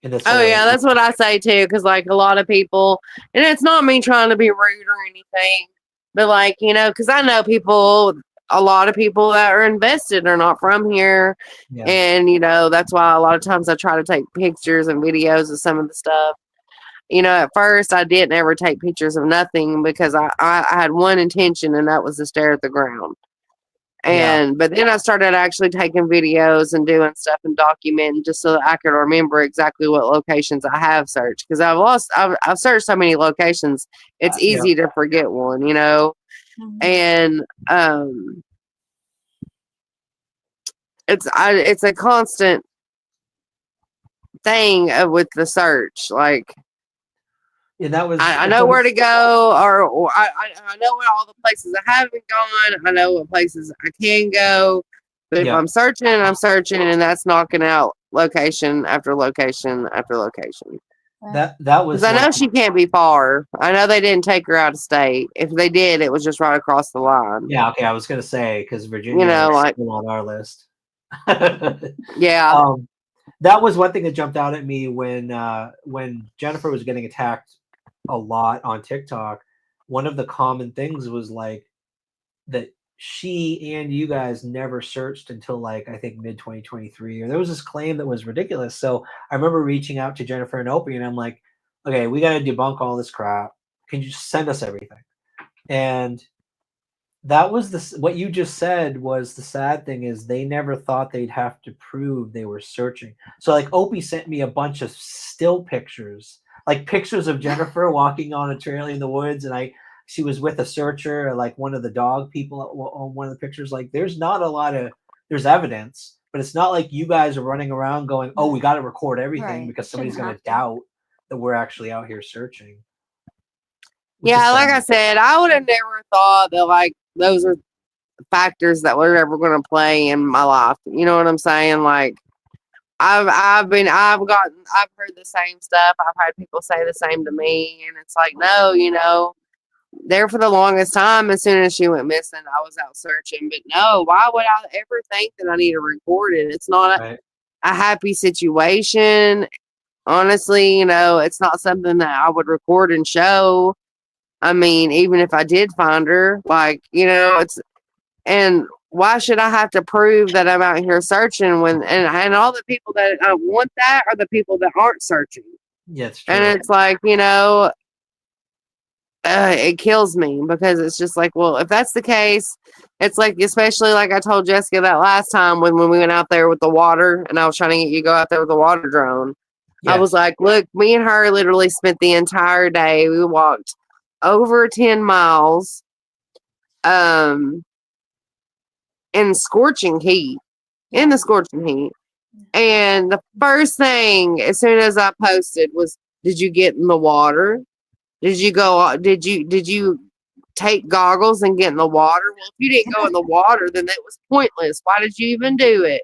In this Oh area. yeah, that's what I say too, because like a lot of people, and it's not me trying to be rude or anything, but like, because I know people, a lot of people that are invested are not from here. Yeah. And that's why a lot of times I try to take pictures and videos of some of the stuff. At first I didn't ever take pictures of nothing, because I had one intention, and that was to stare at the ground. Yeah. But then I started actually taking videos and doing stuff and documenting, just so that I could remember exactly what locations I have searched, because I've searched so many locations, it's Yeah. easy to forget one, Mhm. and it's a constant thing with the search. Like And that was I know where to go, or I know where all the places I haven't gone. I know what places I can go. But if Yeah. I'm searching, and that's knocking out location after location after location. that was Because I know one she can't be far. I know they didn't take her out of state. If they did, it was just right across the line. Yeah, okay, I was gonna say because Virginia is like still on our list. yeah, That was one thing that jumped out at me when Jennifer was getting attacked a lot on TikTok. One of the common things was like that she and you guys never searched until like I think mid 2023, or there was this claim that was ridiculous. So I remember reaching out to Jennifer and Opie, and I'm like, okay, we got to debunk all this crap. Can you just send us everything? And that was what you just said was the sad thing is they never thought they'd have to prove they were searching. So like Opie sent me a bunch of still pictures, like pictures of Jennifer walking on a trail in the woods, and she was with a searcher, like one of the dog people on one of the pictures. Like there's evidence, but it's not like you guys are running around going, oh, we got to record everything Right. because Shouldn't somebody's going have to to. doubt that we're actually out here searching. Which yeah. is Like I sad. said, I would have never thought that like those are factors that were ever going to play in my life. You know what I'm saying? Like I've heard the same stuff. I've had people say the same to me, and it's like, no, there for the longest time. As soon as she went missing, I was out searching. But no, why would I ever think that I need to record it? It's not Right. a happy situation. Honestly, it's not something that I would record and show. I mean, even if I did find her, like, and why should I have to prove that I'm out here searching and all the people that want that are the people that aren't searching. Yeah, it's true. And it's like, it kills me because it's just like, well, if that's the case, it's like, especially like I told Jessica that last time when we went out there with the water and I was trying to get you to go out there with the water drone. I was like, look, me and her literally spent the entire day. We walked over 10 miles in scorching heat, in the scorching heat. And the first thing, as soon as I posted, was, did you get in the water? Did you take goggles and get in the water? Well, if you didn't go in the water, then that was pointless. Why did you even do it?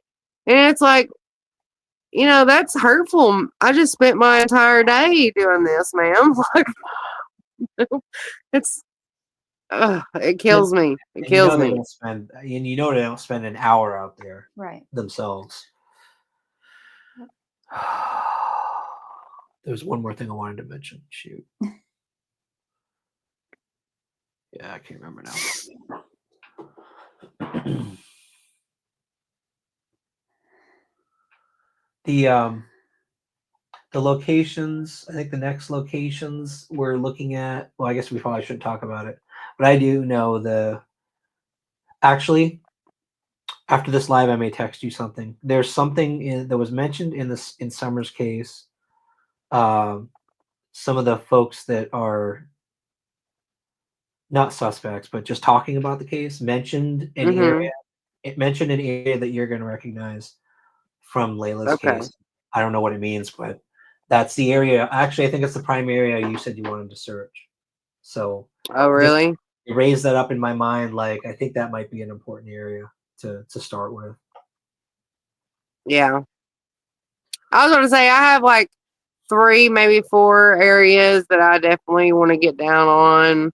And it's like, that's hurtful. I just spent my entire day doing this, ma'am. Like, it kills me. It kills me. They don't spend, and they don't spend an hour out there themselves. There's one more thing I wanted to mention. Shoot. Yeah, I can't remember now. The locations, I think the next locations we're looking at, well, I guess we probably shouldn't talk about it, but I do know actually, after this live, I may text you something. There's something that was mentioned in Summer's case. Some of the folks that are not suspects, but just talking about the case mentioned an area. It mentioned an area that you're going to recognize from Layla's case. I don't know what it means, but that's the area. Actually, I think it's the prime area you said you wanted to search. So, oh, really? You raised that up in my mind. Like, I think that might be an important area to start with. Yeah. I was going to say, I have like 3, maybe 4 areas that I definitely want to get down on.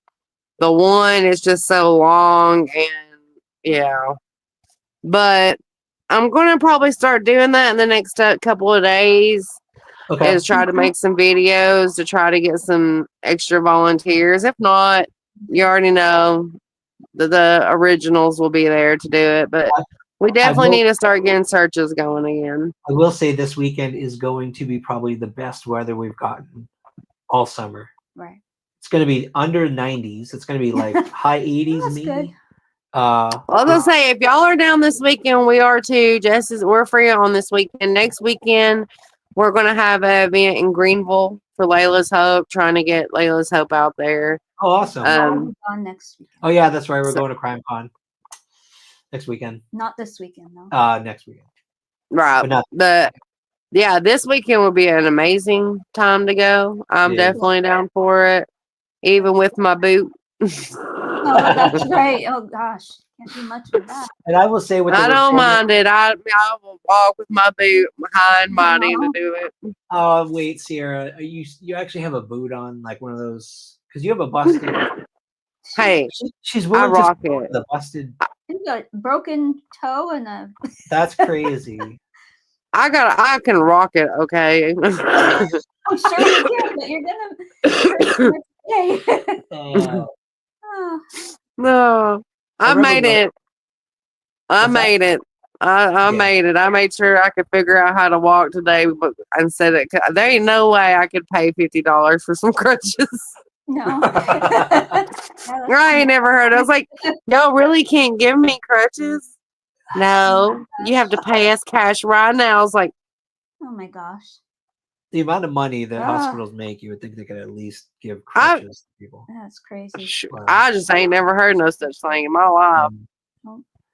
The one is just so long, and yeah. But I'm going to probably start doing that in the next couple of days. Okay. Is try to make some videos to try to get some extra volunteers. If not, you already know the originals will be there to do it. But we definitely need to start getting searches going again. I will say this weekend is going to be probably the best weather we've gotten all summer. Right. It's going to be under 90s. It's going to be like high 80s. That's good. I was gonna say, if y'all are down this weekend, we are too. We're free on this weekend. Next weekend, we're gonna have an event in Greenville for Layla's Hope, trying to get Layla's Hope out there. Oh, awesome! On next weekend. Oh yeah, that's right. We're going to Crime Con next weekend. Not this weekend, though. Next weekend. Right. Yeah, this weekend will be an amazing time to go. I'm definitely down for it, even with my boot. Oh, that's right. Oh gosh, can't do much with that. And I will say, I don't mind it. I will walk with my boot high and mighty to do it. Oh wait, Sierra, you actually have a boot on, like one of those, because you have a busted. Hey, she's willing I rock to it. The busted. You got a broken toe and a. That's crazy. I can rock it. Okay. I'm sure you can, but you're gonna. No, I made it. I made it. I made it. I made sure I could figure out how to walk today, but instead there ain't no way I could pay $50 for some crutches. No. I ain't never heard. I was like, y'all really can't give me crutches? No, you have to pay us cash right now. I was like, oh my gosh. The amount of money that hospitals make, you would think they could at least give crutches to people. That's crazy. I just ain't never heard no such thing in my life.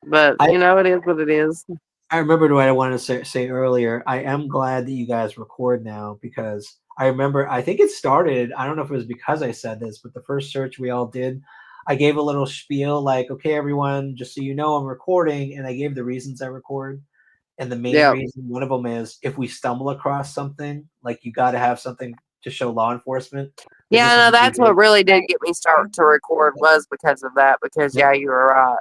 But it is what it is. I remembered what I wanted to say earlier. I am glad that you guys record now, because I remember, I think it started, I don't know if it was because I said this, but the first search we all did, I gave a little spiel like, okay, everyone, just so you know, I'm recording. And I gave the reasons I record. And the main reason, one of them is if we stumble across something, like you got to have something to show law enforcement. Yeah, no, that's what really did get me start to record was because of that. Because yeah, you were right.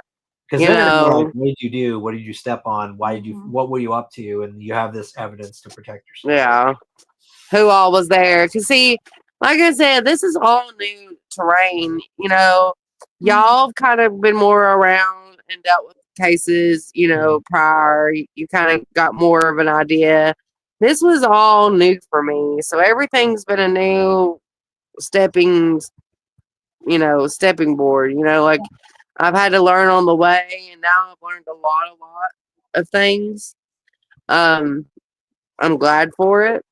Because then it'd be like, what did you do? What did you step on? Why did you? What were you up to? And you have this evidence to protect yourself. Yeah, who all was there? Because see, like I said, this is all new terrain. You know, y'all have kind of been more around and dealt with cases. You know, prior, you kind of got more of an idea. This was all new for me, so everything's been a new stepping board. You know, like I've had to learn on the way, and now I've learned a lot of things. I'm glad for it.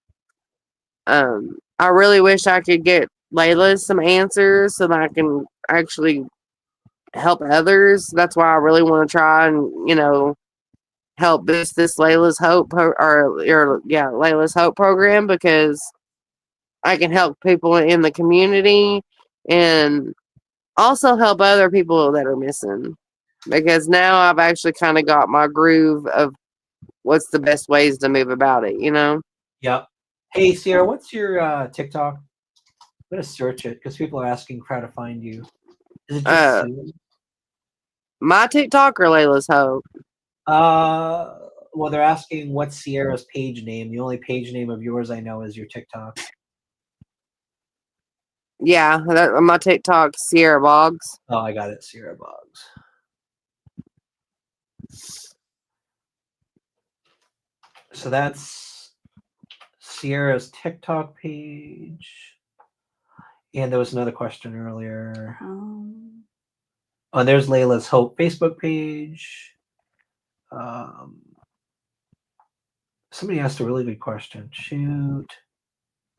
I really wish I could get Layla some answers so that I can actually help others. That's why I really want to try and help boost this Layla's Hope Layla's Hope program, because I can help people in the community and also help other people that are missing, because now I've actually kind of got my groove of what's the best ways to move about it, Yep. Hey, Sierra, what's your TikTok? I'm going to search it because people are asking how to find you. Is it just my TikTok or Layla's Hope? Well, they're asking what's Sierra's page name. The only page name of yours I know is your TikTok. Yeah, my TikTok, Sierra Boggs. Oh, I got it, Sierra Boggs. So that's Sierra's TikTok page. And there was another question earlier. Oh, there's Layla's Hope Facebook page. Somebody asked a really good question. Shoot.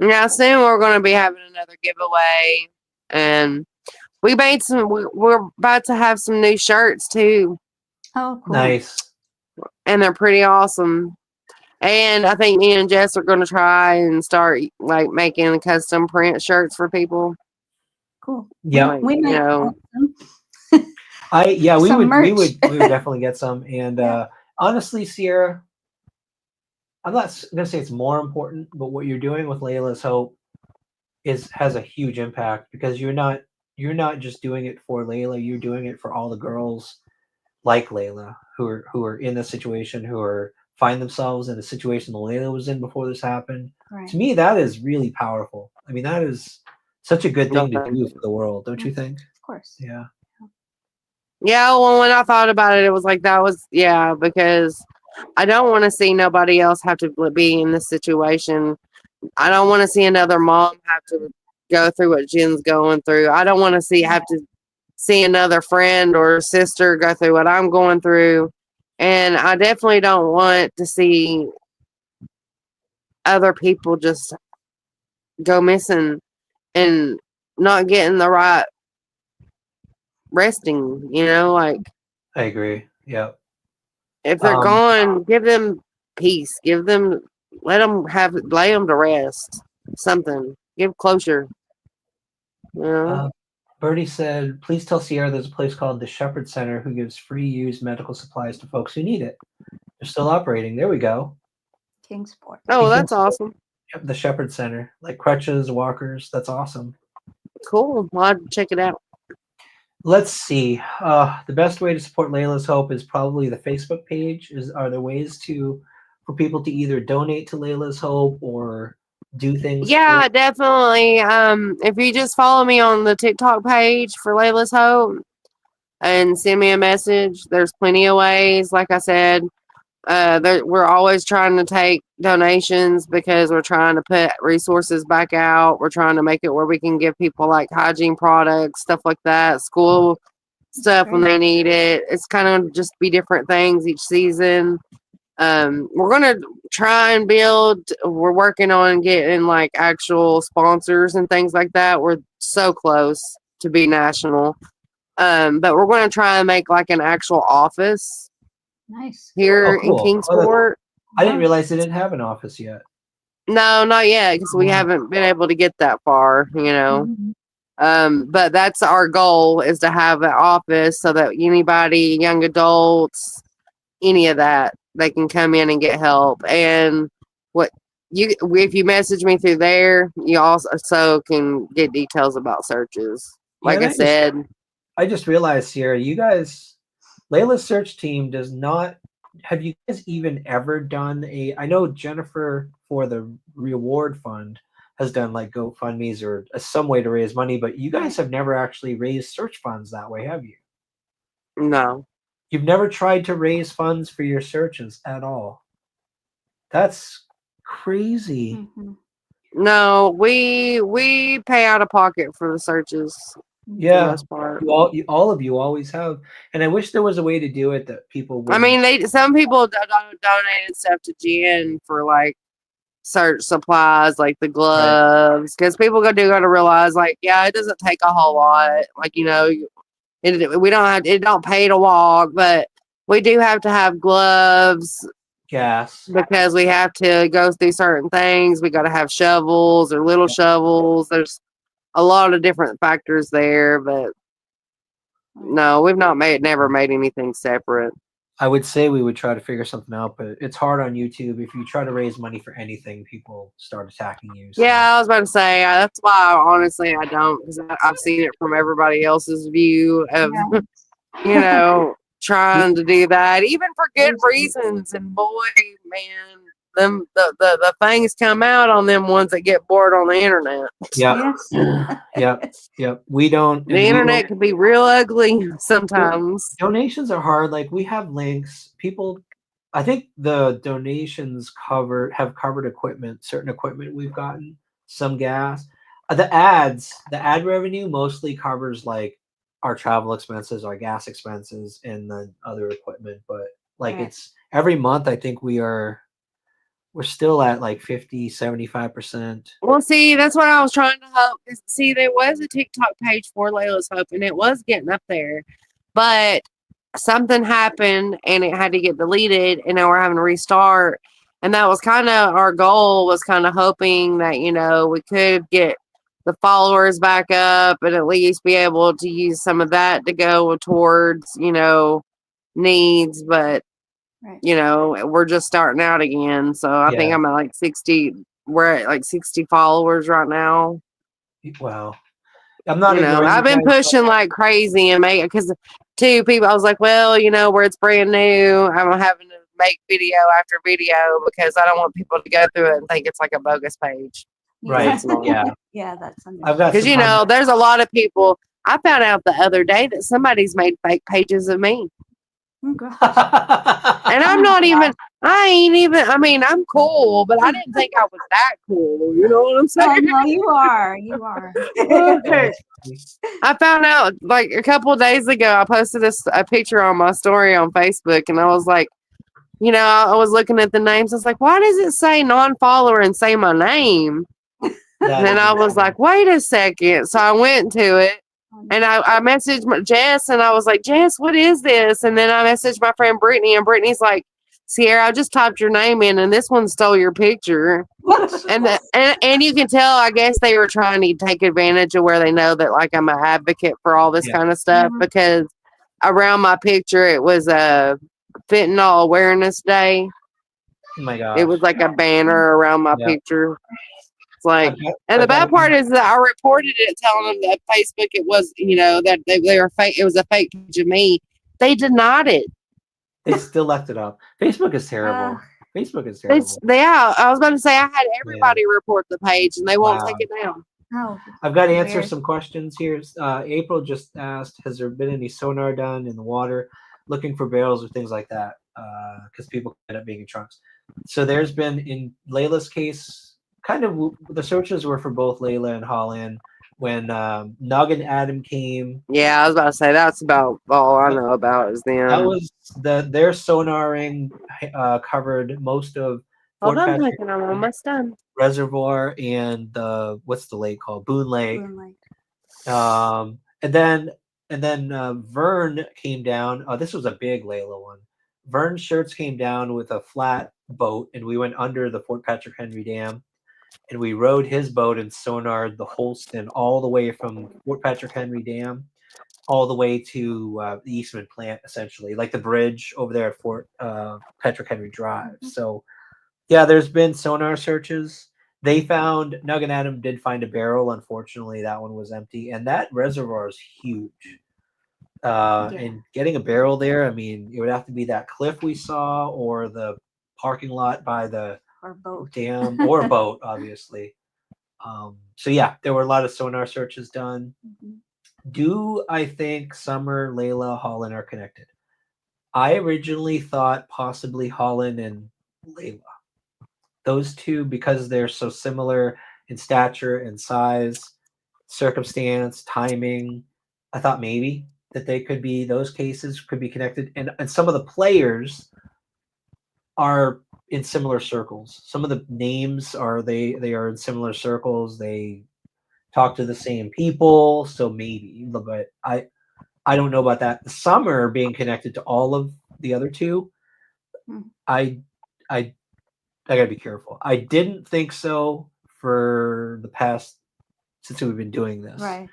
Yeah, soon we're going to be having another giveaway, and we made some. We're about to have some new shirts too. Oh, cool. Nice. And they're pretty awesome. And I think me and Jess are going to try and start like making custom print shirts for people. Cool. Yeah, we might. we would definitely get some. And honestly, Sierra, I'm not gonna say it's more important, but what you're doing with Layla's Hope has a huge impact, because you're not just doing it for Layla, you're doing it for all the girls like Layla who are in this situation, who find themselves in a situation Layla was in before this happened. Right. To me, that is really powerful. I mean, that is such a good thing to do for the world, don't you think? Of course. Yeah. Yeah, well, when I thought about it, it was like because I don't want to see nobody else have to be in this situation. I don't want to see another mom have to go through what Jen's going through. I don't want to have to see another friend or sister go through what I'm going through. And I definitely don't want to see other people just go missing and not getting the right resting, like. I agree. Yeah. If they're gone, give them peace. Let them lay them to rest. Something. Give closure. Bertie said, please tell Sierra there's a place called the Shepherd Center who gives free used medical supplies to folks who need it. They're still operating. There we go. Kingsport. Oh, that's awesome. Yep, the Shepherd Center. Like crutches, walkers. That's awesome. Cool. Well, I'll check it out. Let's see. The best way to support Layla's Hope is probably the Facebook page. Are there ways for people to either donate to Layla's Hope or do things? Yeah, definitely. If you just follow me on the TikTok page for Layla's Hope and send me a message, there's plenty of ways. Like I said, we're always trying to take donations because we're trying to put resources back out. We're trying to make it where we can give people like hygiene products, stuff like that, school stuff when they need it. It's kind of just be different things each season. We're going to try and we're working on getting like actual sponsors and things like that. We're so close to be national. But we're going to try and make like an actual office. Nice. Here in Kingsport. I didn't realize they didn't have an office yet. No, not yet, because we haven't been able to get that far, But that's our goal, is to have an office so that anybody, young adults, any of that, they can come in and get help. And if you message me through there, you also can get details about searches. Like Yeah, I said, I just realized here, you guys, Layla's search team does not. Have you guys even ever done a? I know Jennifer for the reward fund has done like GoFundMe's or some way to raise money, but you guys have never actually raised search funds that way, have you? no. You've never tried to raise funds for your searches at all. That's crazy. Mhm. No, we pay out of pocket for the searches for the Yeah, most part. all of you always have, and I wish there was a way to do it that people would. I mean, some people donated stuff to Jen for like search supplies, like the gloves, because people go to realize, like, yeah, it doesn't take a whole lot. Like, we it don't pay to walk, but we do have to have gloves Gas. because we have to go through certain things. We got to have shovels or little shovels. There's a lot of different factors there, but no, we've never made anything separate. I would say we would try to figure something out, but it's hard on YouTube. If you try to raise money for anything, people start attacking you. So. Yeah, I was about to say that's why honestly I don't, because I've seen it from everybody else's view of trying to do that, even for good reasons. And boy, man, the things come out on them ones that get bored on the internet. Yep. Yep. We don't. The internet can be real ugly sometimes. Donations are hard. Like we have links. People, I think the donations have covered equipment, certain equipment we've gotten, some gas. The ad revenue mostly covers like our travel expenses, our gas expenses, and the other equipment. But like it's every month, I think we're still at like 50-75%. Well, see, that's what I was trying to hope. See, there was a TikTok page for Layla's Hope, and it was getting up there, but something happened and it had to get deleted, and now we're having to restart. And that was kind of our goal, was kind of hoping that, we could get the followers back up and at least be able to use some of that to go towards, needs. But we're just starting out again. So I think I'm at like 60. We're at like 60 followers right now. Wow. I'm not I've been pushing like crazy and because two people, I was like, well, where it's brand new, I'm having to make video after video because I don't want people to go through it and think it's like a bogus page. Right. Yeah. Yeah, that's because there's a lot of people. I found out the other day that somebody's made fake pages of me. Oh, gosh. And I'm not even, I mean, I'm cool, but I didn't think I was that cool. You know what I'm saying? No, you are. You are. Okay. I found out like a couple of days ago, I posted a picture on my story on Facebook, and I was like, I was looking at the names. I was like, why does it say non-follower and say my name? And then I was like, wait a second. So I went to it. And I messaged Jess, and I was like, Jess, what is this? And then I messaged my friend Brittany, and Brittany's like, Sierra, I just typed your name in, and this one stole your picture. and you can tell, I guess they were trying to take advantage of where they know that like I'm an advocate for all this kind of stuff, because around my picture it was a fentanyl awareness day. Oh my gosh. It was like a banner around my picture. It's like, and the bad part is that I reported it, telling them that Facebook, it was, that they were fake. It was a fake page of me. They denied it. They still left it up. Facebook is terrible. Facebook is terrible. I was about to say, I had everybody report the page, and they won't take it down. Oh, I've got to answer some questions here. April just asked, has there been any sonar done in the water looking for barrels or things like that? Because people end up being in trunks. So there's been, in Layla's case, kind of the searches were for both Layla and Holland. When Nug and Adam came. Yeah, I was about to say, that's about all I know about is them. That was their sonaring covered most of Fort Patrick I'm almost done. Reservoir and what's the lake called? Boone Lake. And then Vern came down. This was a big Layla one. Vern's shirts came down with a flat boat, and we went under the Fort Patrick Henry Dam. And we rode his boat and sonared the Holston all the way from Fort Patrick Henry Dam all the way to the Eastman plant, essentially, like the bridge over there at Fort Patrick Henry Drive. So Yeah, there's been sonar searches. They found Nug and Adam did find a barrel. Unfortunately, that one was empty, and that reservoir is huge. Yeah. And getting a barrel there, I mean, it would have to be that cliff we saw, or the parking lot by the Or boat. dam, or a boat, obviously. So yeah, there were a lot of sonar searches done. Mhm. Do I think Summer, Layla, Holland are connected? I originally thought possibly Holland and Layla. Those two, because they're so similar in stature and size, circumstance, timing, I thought maybe that they could be, those cases could be connected. And some of the players are in similar circles. Some of the names are they are in similar circles. They talk to the same people, so maybe, but I don't know about that. The Summer being connected to all of the other two, Hmm. I I I gotta be careful. I didn't think so for the past since we've been doing this. Right.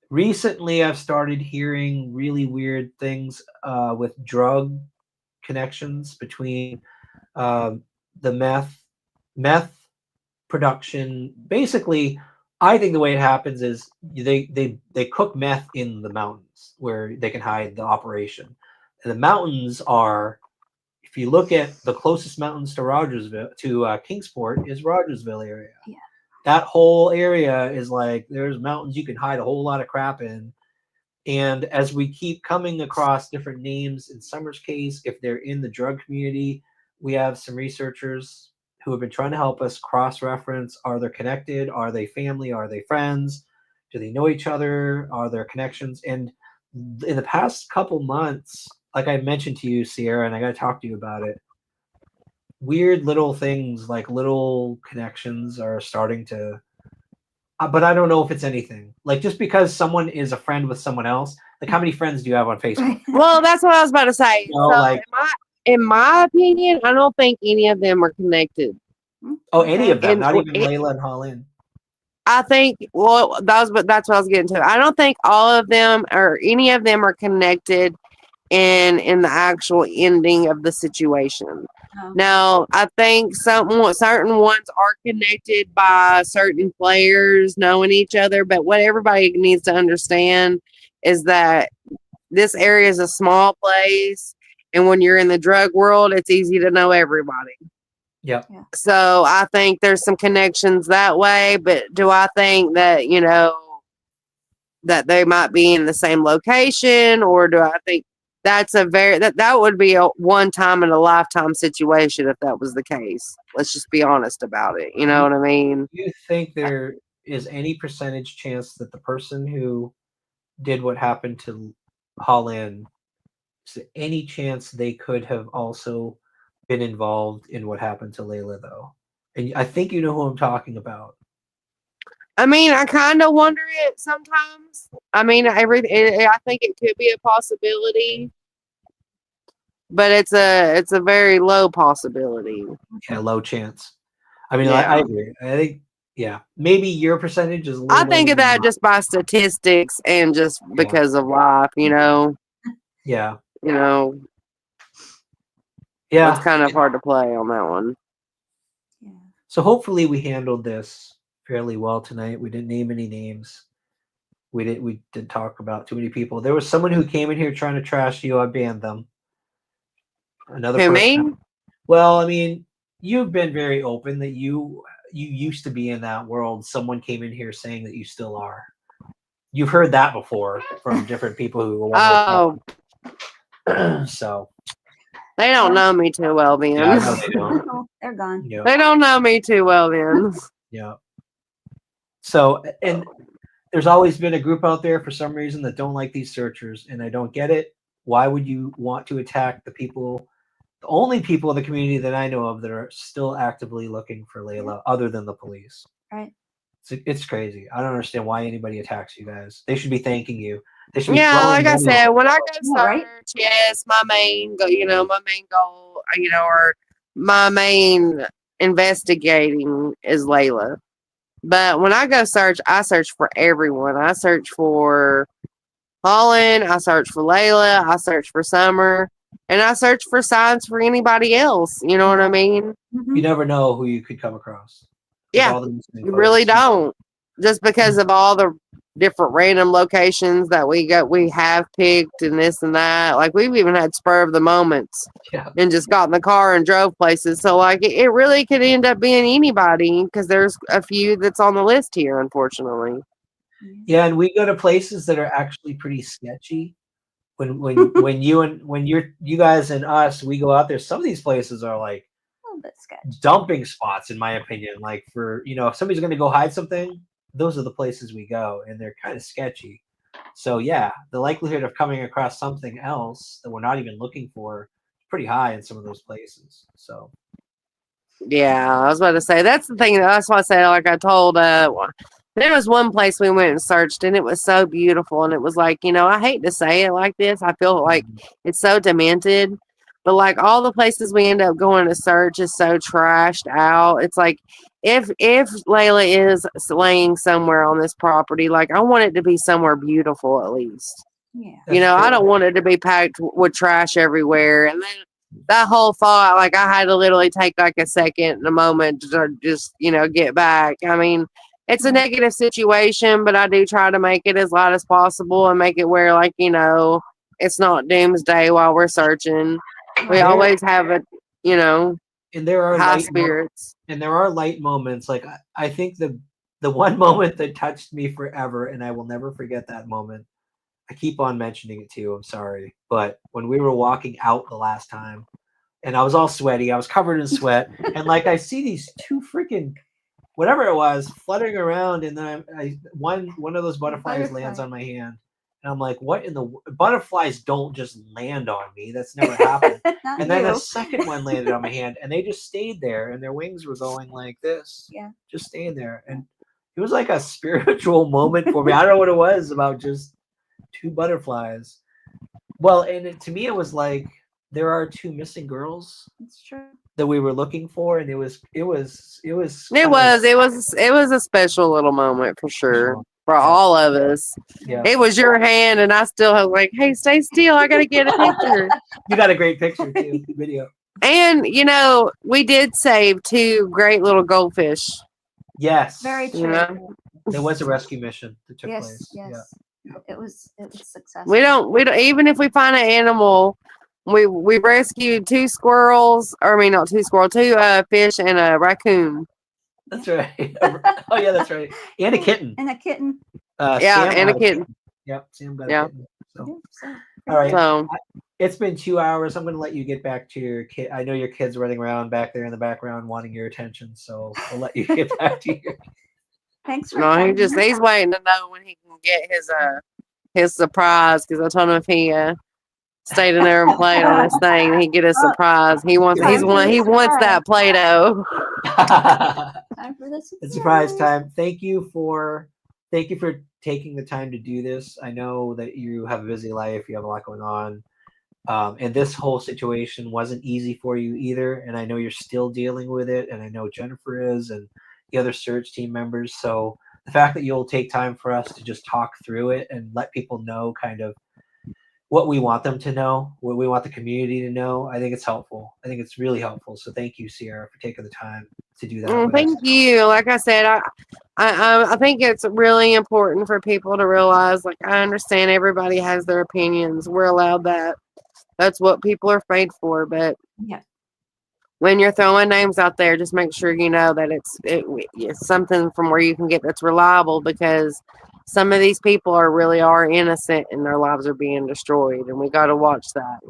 Recently, I've started hearing really weird things with drug connections between um, the meth production. Basically, I think the way it happens is they cook meth in the mountains where they can hide the operation. And the mountains are, if you look at the closest mountains to Rogersville to Kingsport, is Rogersville area. Yeah. That whole area is like there's mountains you can hide a whole lot of crap in. And as we keep coming across different names in Summer's case, if they're in the drug community, we have some researchers who have been trying to help us cross-reference. Are they connected? Are they family? Are they friends? Do they know each other? Are there connections? And in the past couple months, like I mentioned to you, Sierra, and I got to talk to you about it, weird little things like little connections are starting to but I don't know if it's anything. Like just because someone is a friend with someone else, like how many friends do you have on Facebook? Right. Well, that's what I was about to say. You know, So, like in my opinion, I don't think any of them are connected. any of them, And not even Layla and Holland. I think, well, that's what I was getting to. I don't think all of them or any of them are connected in the actual ending of the situation. Oh. Now, I think certain ones are connected by certain players knowing each other, but what everybody needs to understand is that this area is a small place, and when you're in the drug world, it's easy to know everybody. Yep. Yeah. So I think there's some connections that way, but do I think that, that they might be in the same location, or do I think that's that would be a one time in a lifetime situation if that was the case. Let's just be honest about it. You know what I mean? Do you think there is any percentage chance that the person who did what happened to Holland, is there any chance they could have also been involved in what happened to Layla though? And I think you know who I'm talking about. I mean, I kind of wonder it sometimes. I mean, I think it could be a possibility, but it's a very low possibility. Yeah, low chance. I mean, Yeah. I agree. I think, yeah, maybe your percentage is a little I think lower of than that mine. just by statistics and just Yeah. because of life, Yeah. Yeah. It's kind of hard to play on that one. Yeah. So hopefully we handled this fairly well tonight. We didn't name any names. We didn't talk about too many people. There was someone who came in here trying to trash you. I banned them. Another Who, person. me? Well, I mean, you've been very open that you used to be in that world. Someone came in here saying that you still are. You've heard that before from different people who Oh, so they don't know me too well, then. yeah, I know they don't. Oh, they're gone. Yeah. They don't know me too well, then. Yeah. So, and there's always been a group out there for some reason that don't like these searchers, and I don't get it. Why would you want to attack the people, the only people in the community that I know of that are still actively looking for Layla, other than the police? Right. It's crazy. I don't understand why anybody attacks you guys. They should be thanking you. They should be Yeah, throwing like I money said, at when I you. go Yeah, right? search, yes, my main goal, or my main investigating is Layla. But when I go search, I search for everyone. I search for Holland. I search for Layla. I search for Summer. And I search for signs for anybody else. You know what I mean? You never know who you could come across. With Yeah, all the missing you really folks. don't. Just because of all the different random locations that we have picked and this and that. Like we've even had spur of the moments Yeah. and just got in the car and drove places. So like it really could end up being anybody because there's a few that's on the list here, unfortunately. Yeah, and we go to places that are actually pretty sketchy. When you guys and us, we go out there. Some of these places are like A little bit sketchy. dumping spots, in my opinion. Like for if somebody's going to go hide something, those are the places we go, and they're kind of sketchy. So yeah, the likelihood of coming across something else that we're not even looking for is pretty high in some of those places. So Yeah, I was about to say that's the thing. That's why I say, like I told, there was one place we went and searched, and it was so beautiful, and it was like, I hate to say it like this. I feel like it's so demented, but like all the places we end up going to search is so trashed out. It's like if Layla is laying somewhere on this property, like I want it to be somewhere beautiful at least. Yeah. I don't want it to be packed with trash everywhere, and then that whole thought, like I had to literally take like a second and a moment to just, get back. I mean, it's a negative situation, but I do try to make it as light as possible and make it where like, it's not doomsday while we're searching. We always have a, and there are high spirits. And there are light moments. Like I think the one moment that touched me forever, and I will never forget that moment. I keep on mentioning it too. I'm sorry. But when we were walking out the last time and I was all sweaty, I was covered in sweat. And like, I see these two freaking, whatever it was, fluttering around. And then one of those butterflies lands on my hand. And I'm like, what in the butterflies don't just land on me. That's never happened. And then a second one landed on my hand and they just stayed there and their wings were going like this. Yeah. Just staying there. And it was like a spiritual moment for me. I don't know what it was about just two butterflies. Well, and to me, it was like there are two missing girls. It's true. That we were looking for, and it was a special little moment for sure for all of us. Yeah. It was your hand, and I still was like, "Hey, stay still. I gotta get a picture." You got a great picture too, video. And we did save two great little goldfish. Yes, very true. There was a rescue mission that took Yes, place. yes. Yeah. It was successful. We don't even if we find an animal, we rescued two squirrels, not two squirrels, two fish and a raccoon. That's right. Oh yeah, that's right. And a kitten. And a kitten. And a kitten. Yep, Sam got a kitten. So. So, all right. So, it's been 2 hours. I'm going to let you get back to your kid. I know your kid's running around back there in the background wanting your attention, so I'll let you get back to your. Thanks for he's waiting to know when he can get his surprise, because I told him if he stayed in there and played on his thing, he'd get a surprise. He wants that Play-Doh. Time for this. It's surprise time. Thank you for taking the time to do this. I know that you have a busy life, you have a lot going on. And this whole situation wasn't easy for you either. And I know you're still dealing with it. And I know Jennifer is, and the other search team members. So the fact that you'll take time for us to just talk through it and let people know kind of what we want them to know, what we want the community to know, I think it's helpful. I think it's really helpful. So thank you, Sierra, for taking the time to do that. Thank you. Like I said, I think it's really important for people to realize, like, I understand everybody has their opinions. We're allowed that. That's what people are paid for. But when you're throwing names out there, just make sure you know that it's something from where you can get that's reliable, because some of these people really are innocent and their lives are being destroyed, and we got to watch that.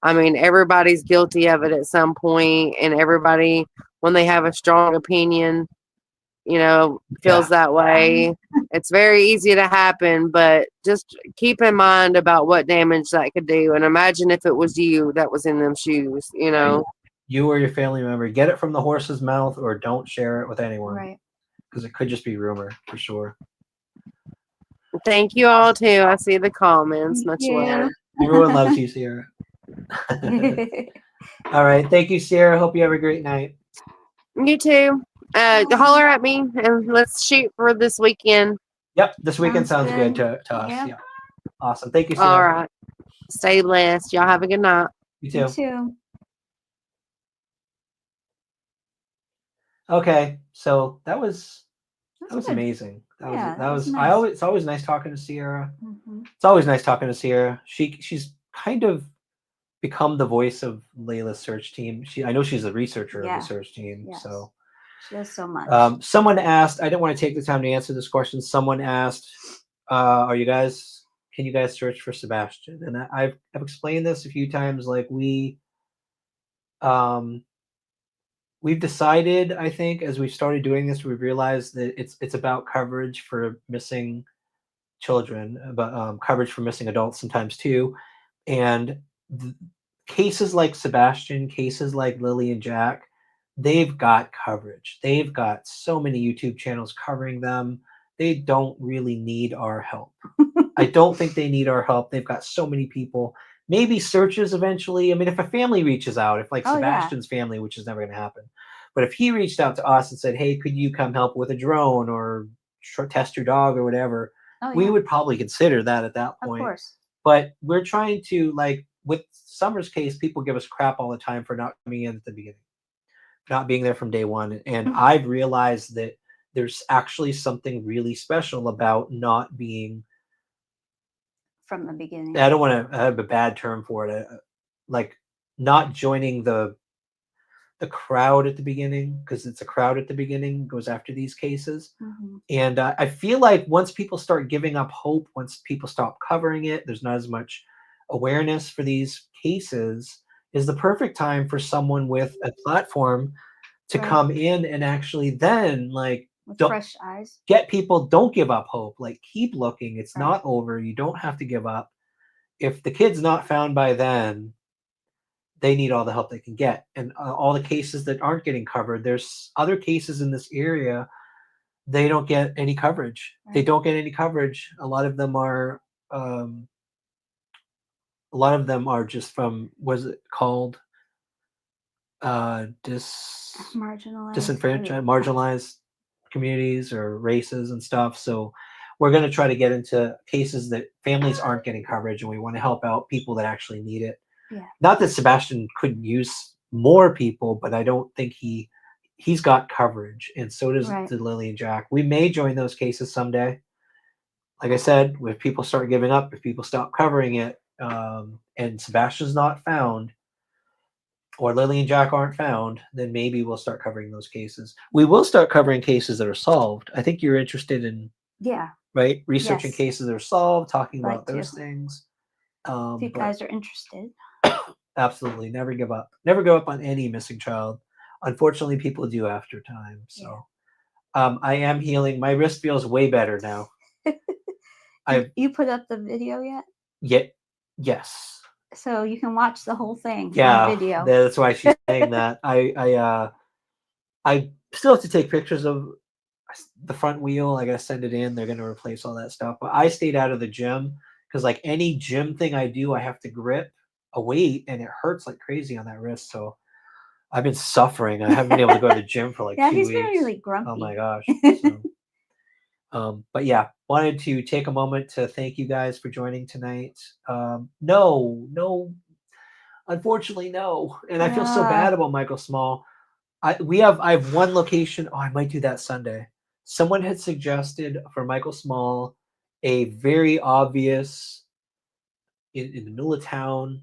Everybody's guilty of it at some point, and everybody, when they have a strong opinion, feels that way. It's very easy to happen, but just keep in mind about what damage that could do. And imagine if it was you that was in them shoes, You or your family member. Get it from the horse's mouth, or don't share it with anyone. Right. Because it could just be rumor, for sure. Thank you all, too. I see the comments. Much love. Everyone loves you, Sierra. All right. Thank you, Sierra. Hope you have a great night. You too. Holler at me, and let's shoot for this weekend. Yep. This weekend sounds good to us. Yeah. Yeah. Awesome. Thank you, Sierra. All right. Stay blessed. Y'all have a good night. You You too. too. Okay, so that was That's good. amazing. Yeah, That was nice. it's always nice talking to Sierra. Mhm. It's always nice talking to Sierra. She's kind of become the voice of Layla's search team. I know she's a researcher of Yeah. the search team. Yes. So She does so much. someone asked, I didn't want to take the time to answer this question. Someone asked, can you guys search for Sebastian? And I've explained this a few times. Like um we've decided, I think, as we've started doing this, we've realized that it's about coverage for missing children, but coverage for missing adults sometimes too. And th- cases like Sebastian, cases like Lily and Jack, they've got coverage. They've got so many YouTube channels covering them. They don't really need our help. I don't think they need our help. They've got so many people. Maybe searches eventually. I mean, if a family reaches out, if like Oh, yeah. Sebastian's family, which is never going to happen, but if he reached out to us and said, "Hey, could you come help with a drone or test your dog or whatever," Oh, we yeah. would probably consider that at that Of point. course. But we're trying to, like with Summer's case, people give us crap all the time for not coming in at the beginning, not being there from day one. And I've realized that there's actually something really special about not being, From the beginning. I don't want to have a bad term for it, like not joining the crowd at the beginning, because it's a crowd at the beginning goes after these cases. Mhm. And I feel like once people start giving up hope, once people stop covering it, there's not as much awareness for these cases, is the perfect time for someone with a platform to Right. come in and actually then like With don't fresh eyes. get people, don't give up hope, like keep looking, it's Right. not over, you don't have to give up. If the kid's not found by then, they need all the help they can get. And all the cases that aren't getting covered, there's other cases in this area, they don't get any coverage. They Right. don't get any coverage. A lot of them are just from, what is it called, Marginalized. disenfranchised, marginalized communities or races and stuff. So we're going to try to get into cases that families aren't getting coverage, and we want to help out people that actually need it. Yeah. Not that Sebastian couldn't use more people, but I don't think he's got coverage, and so does Right. the Lily and Jack. We may join those cases someday. Like I said, if people start giving up, if people stop covering it, and Sebastian's not found, or Lily and Jack aren't found, then maybe we'll start covering those cases. We will start covering cases that are solved. I think you're interested in, Yeah. right, researching Yes. cases that are solved, talking Like about those to. things. If you But guys are interested. absolutely, never give up. Never give up on any missing child. Unfortunately, people do after time. So I am healing. My wrist feels way better now. You put up the video yet? Yes. So you can watch the whole thing Yeah, on video. that's why she's saying that. I still have to take pictures of the front wheel. I gotta send it in. They're gonna replace all that stuff. But I stayed out of the gym because, like any gym thing I do, I have to grip a weight, and it hurts like crazy on that wrist. So I've been suffering. I haven't been able to go to the gym for like Yeah, 2 he's weeks. been really grumpy. Oh my gosh. So, but yeah, wanted to take a moment to thank you guys for joining tonight. No, unfortunately, no. And I feel so bad about Michael Small. I have one location. Oh, I might do that Sunday. Someone had suggested for Michael Small a very obvious in the middle of town.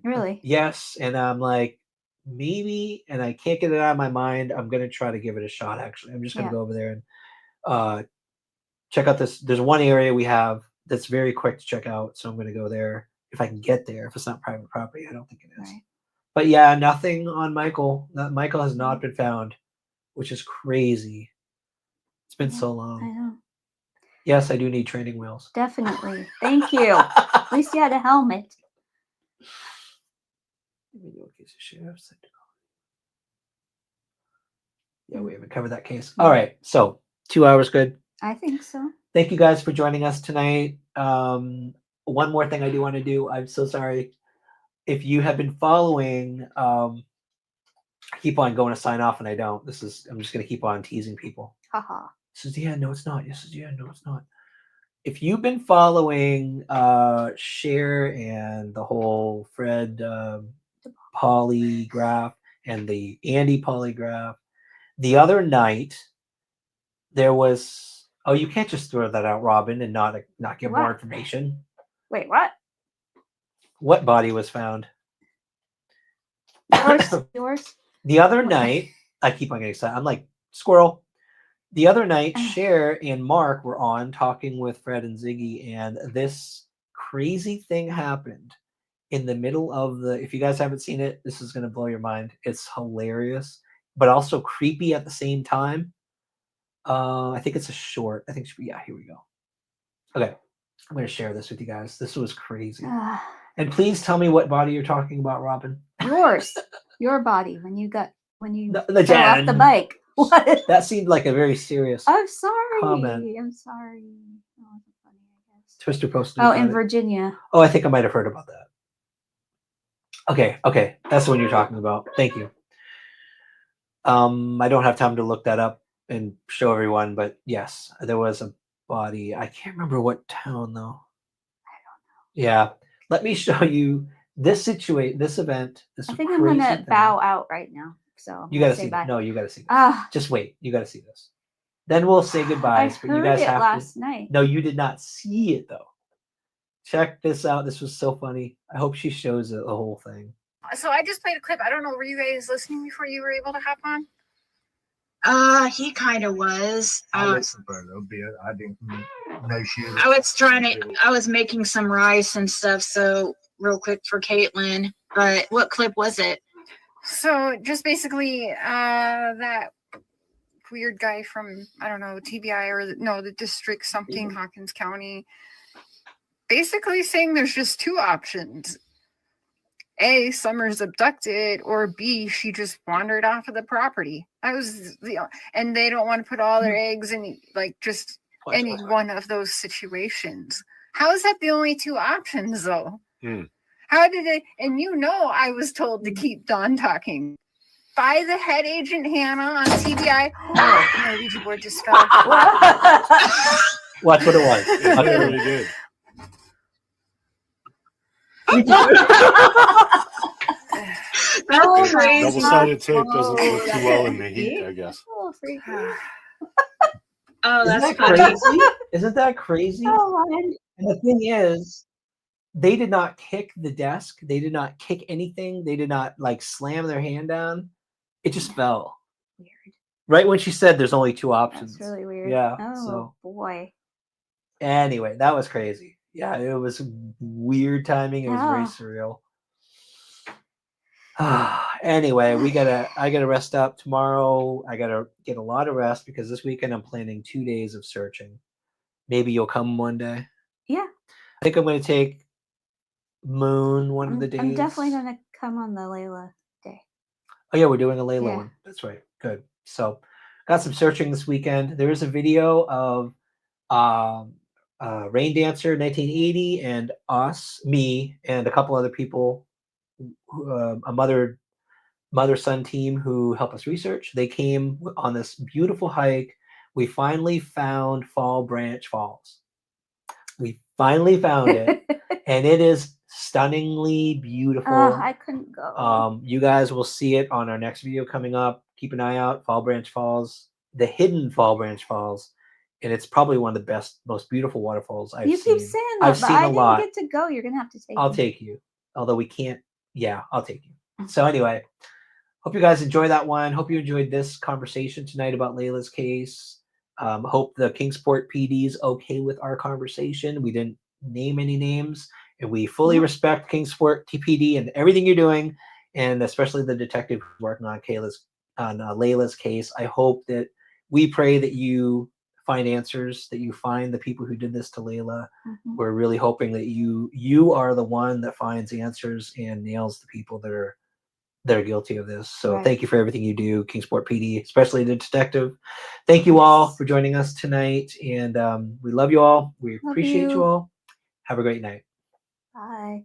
Really? Yes, and I'm like, maybe, and I can't get it out of my mind. I'm gonna try to give it a shot. Actually, I'm just gonna go over there and check out this. There's one area we have that's very quick to check out, so I'm gonna go there if I can get there. If it's not private property, I don't think it is. Right. But yeah, nothing on Michael. Michael has not been found, which is crazy. It's been so I long. know. Yes, I do need training wheels. Definitely. Thank you. At least you had a helmet. Yeah, we haven't covered that case. All right, so 2 hours good. I think so. Thank you guys for joining us tonight. One more thing I do want to do. I'm so sorry. If you have been following, I keep on going to sign off and I don't. I'm just going to keep on teasing people. Haha. This is the end. No, it's not. This is the end. No, it's not. if you've been following Cher and the whole Fred polygraph and the Andy polygraph, the other night there was. Oh, you can't just throw that out, Robin, and not get more What? information. Wait, what? What body was found? Yours? The other night, I keep on getting excited. I'm like, squirrel. The other night, Cher and Mark were on talking with Fred and Ziggy, and this crazy thing happened in the middle of the. If you guys haven't seen it, this is going to blow your mind. It's hilarious, but also creepy at the same time. I think it's a short. I think, yeah, here we go. Okay, I'm going to share this with you guys. This was crazy. And please tell me what body you're talking about, Robin. Yours. Your body when you fell The off the bike. What? That seemed like a very serious I'm sorry. comment. I'm sorry. That wasn't funny, I guess. Twister posted. Oh, in Virginia. Oh, I think I might have heard about that. Okay, that's the one you're talking about. Thank you. I don't have time to look that up and show everyone, but yes, there was a body. I can't remember what town though. I don't know. Yeah, let me show you this event. I think I'm gonna bow out right now. So you gotta say see. bye. No, you gotta see. Just wait. You gotta see this. Then we'll say goodbyes. I But you heard guys it have last to. night. No, you did not see it though. Check this out. This was so funny. I hope she shows the whole thing. So I just played a clip. I don't know. Were you guys listening before you were able to hop on? He kind of was. I listened for a little bit. I didn't know she was. I was making some rice and stuff. So real quick for Caitlin. But what clip was it? So just basically that weird guy from, I don't know, TBI or the district something, Hawkins County, basically saying there's just two options. A, Summer's abducted, or B, she just wandered off of the property. And they don't want to put all their eggs in just any one of those situations. How is that the only two options though? How did it? And I was told to keep Dawn talking by the head agent Hannah on TBI. Oh, my Ouija board just fell. Watch what it was. It really did. That's crazy. Double-sided tape doesn't work too well in the heat, I guess. Oh, that's Isn't that crazy? Isn't that crazy? Oh, And the thing is, they did not kick the desk. They did not kick anything. They did not slam their hand down. It just fell. Weird. Right when she said there's only two options. That's really weird. Yeah. Oh So boy. anyway, that was crazy. Yeah, it was weird timing. It was very surreal. Anyway, I gotta rest up tomorrow. I gotta get a lot of rest because this weekend I'm planning 2 days of searching. Maybe you'll come one day. Yeah. I think I'm gonna take Moon one of the days. I'm definitely gonna come on the Layla day. Oh yeah, we're doing a Layla Yeah. one. That's right. Good. So got some searching this weekend. There is a video of Rain Dancer 1980 and me and a couple other people, a mother-son team who help us research. They came on this beautiful hike. We finally found Fall Branch Falls. We finally found it, and it is stunningly beautiful. I couldn't go. You guys will see it on our next video coming up. Keep an eye out. Fall Branch Falls, the hidden Fall Branch Falls, and it's probably one of the best, most beautiful waterfalls I've seen. You keep saying that, I've but seen I a lot. didn't get to go. You're gonna have to take I'll me. take you, although we can't. Yeah, I'll take you. So anyway, hope you guys enjoy that one. Hope you enjoyed this conversation tonight about Layla's case. Hope the Kingsport PD is okay with our conversation. We didn't name any names, and we fully respect Kingsport TPD and everything you're doing, and especially the detective who's working on Layla's case. I hope that we pray that you find answers, that you find the people who did this to Layla. We're really hoping that you are the one that finds answers and nails the people that are guilty of this. So thank you for everything you do, Kingsport PD, especially the detective. Thank you all for joining us tonight, and we love you all. We appreciate you all. Have a great night. Bye.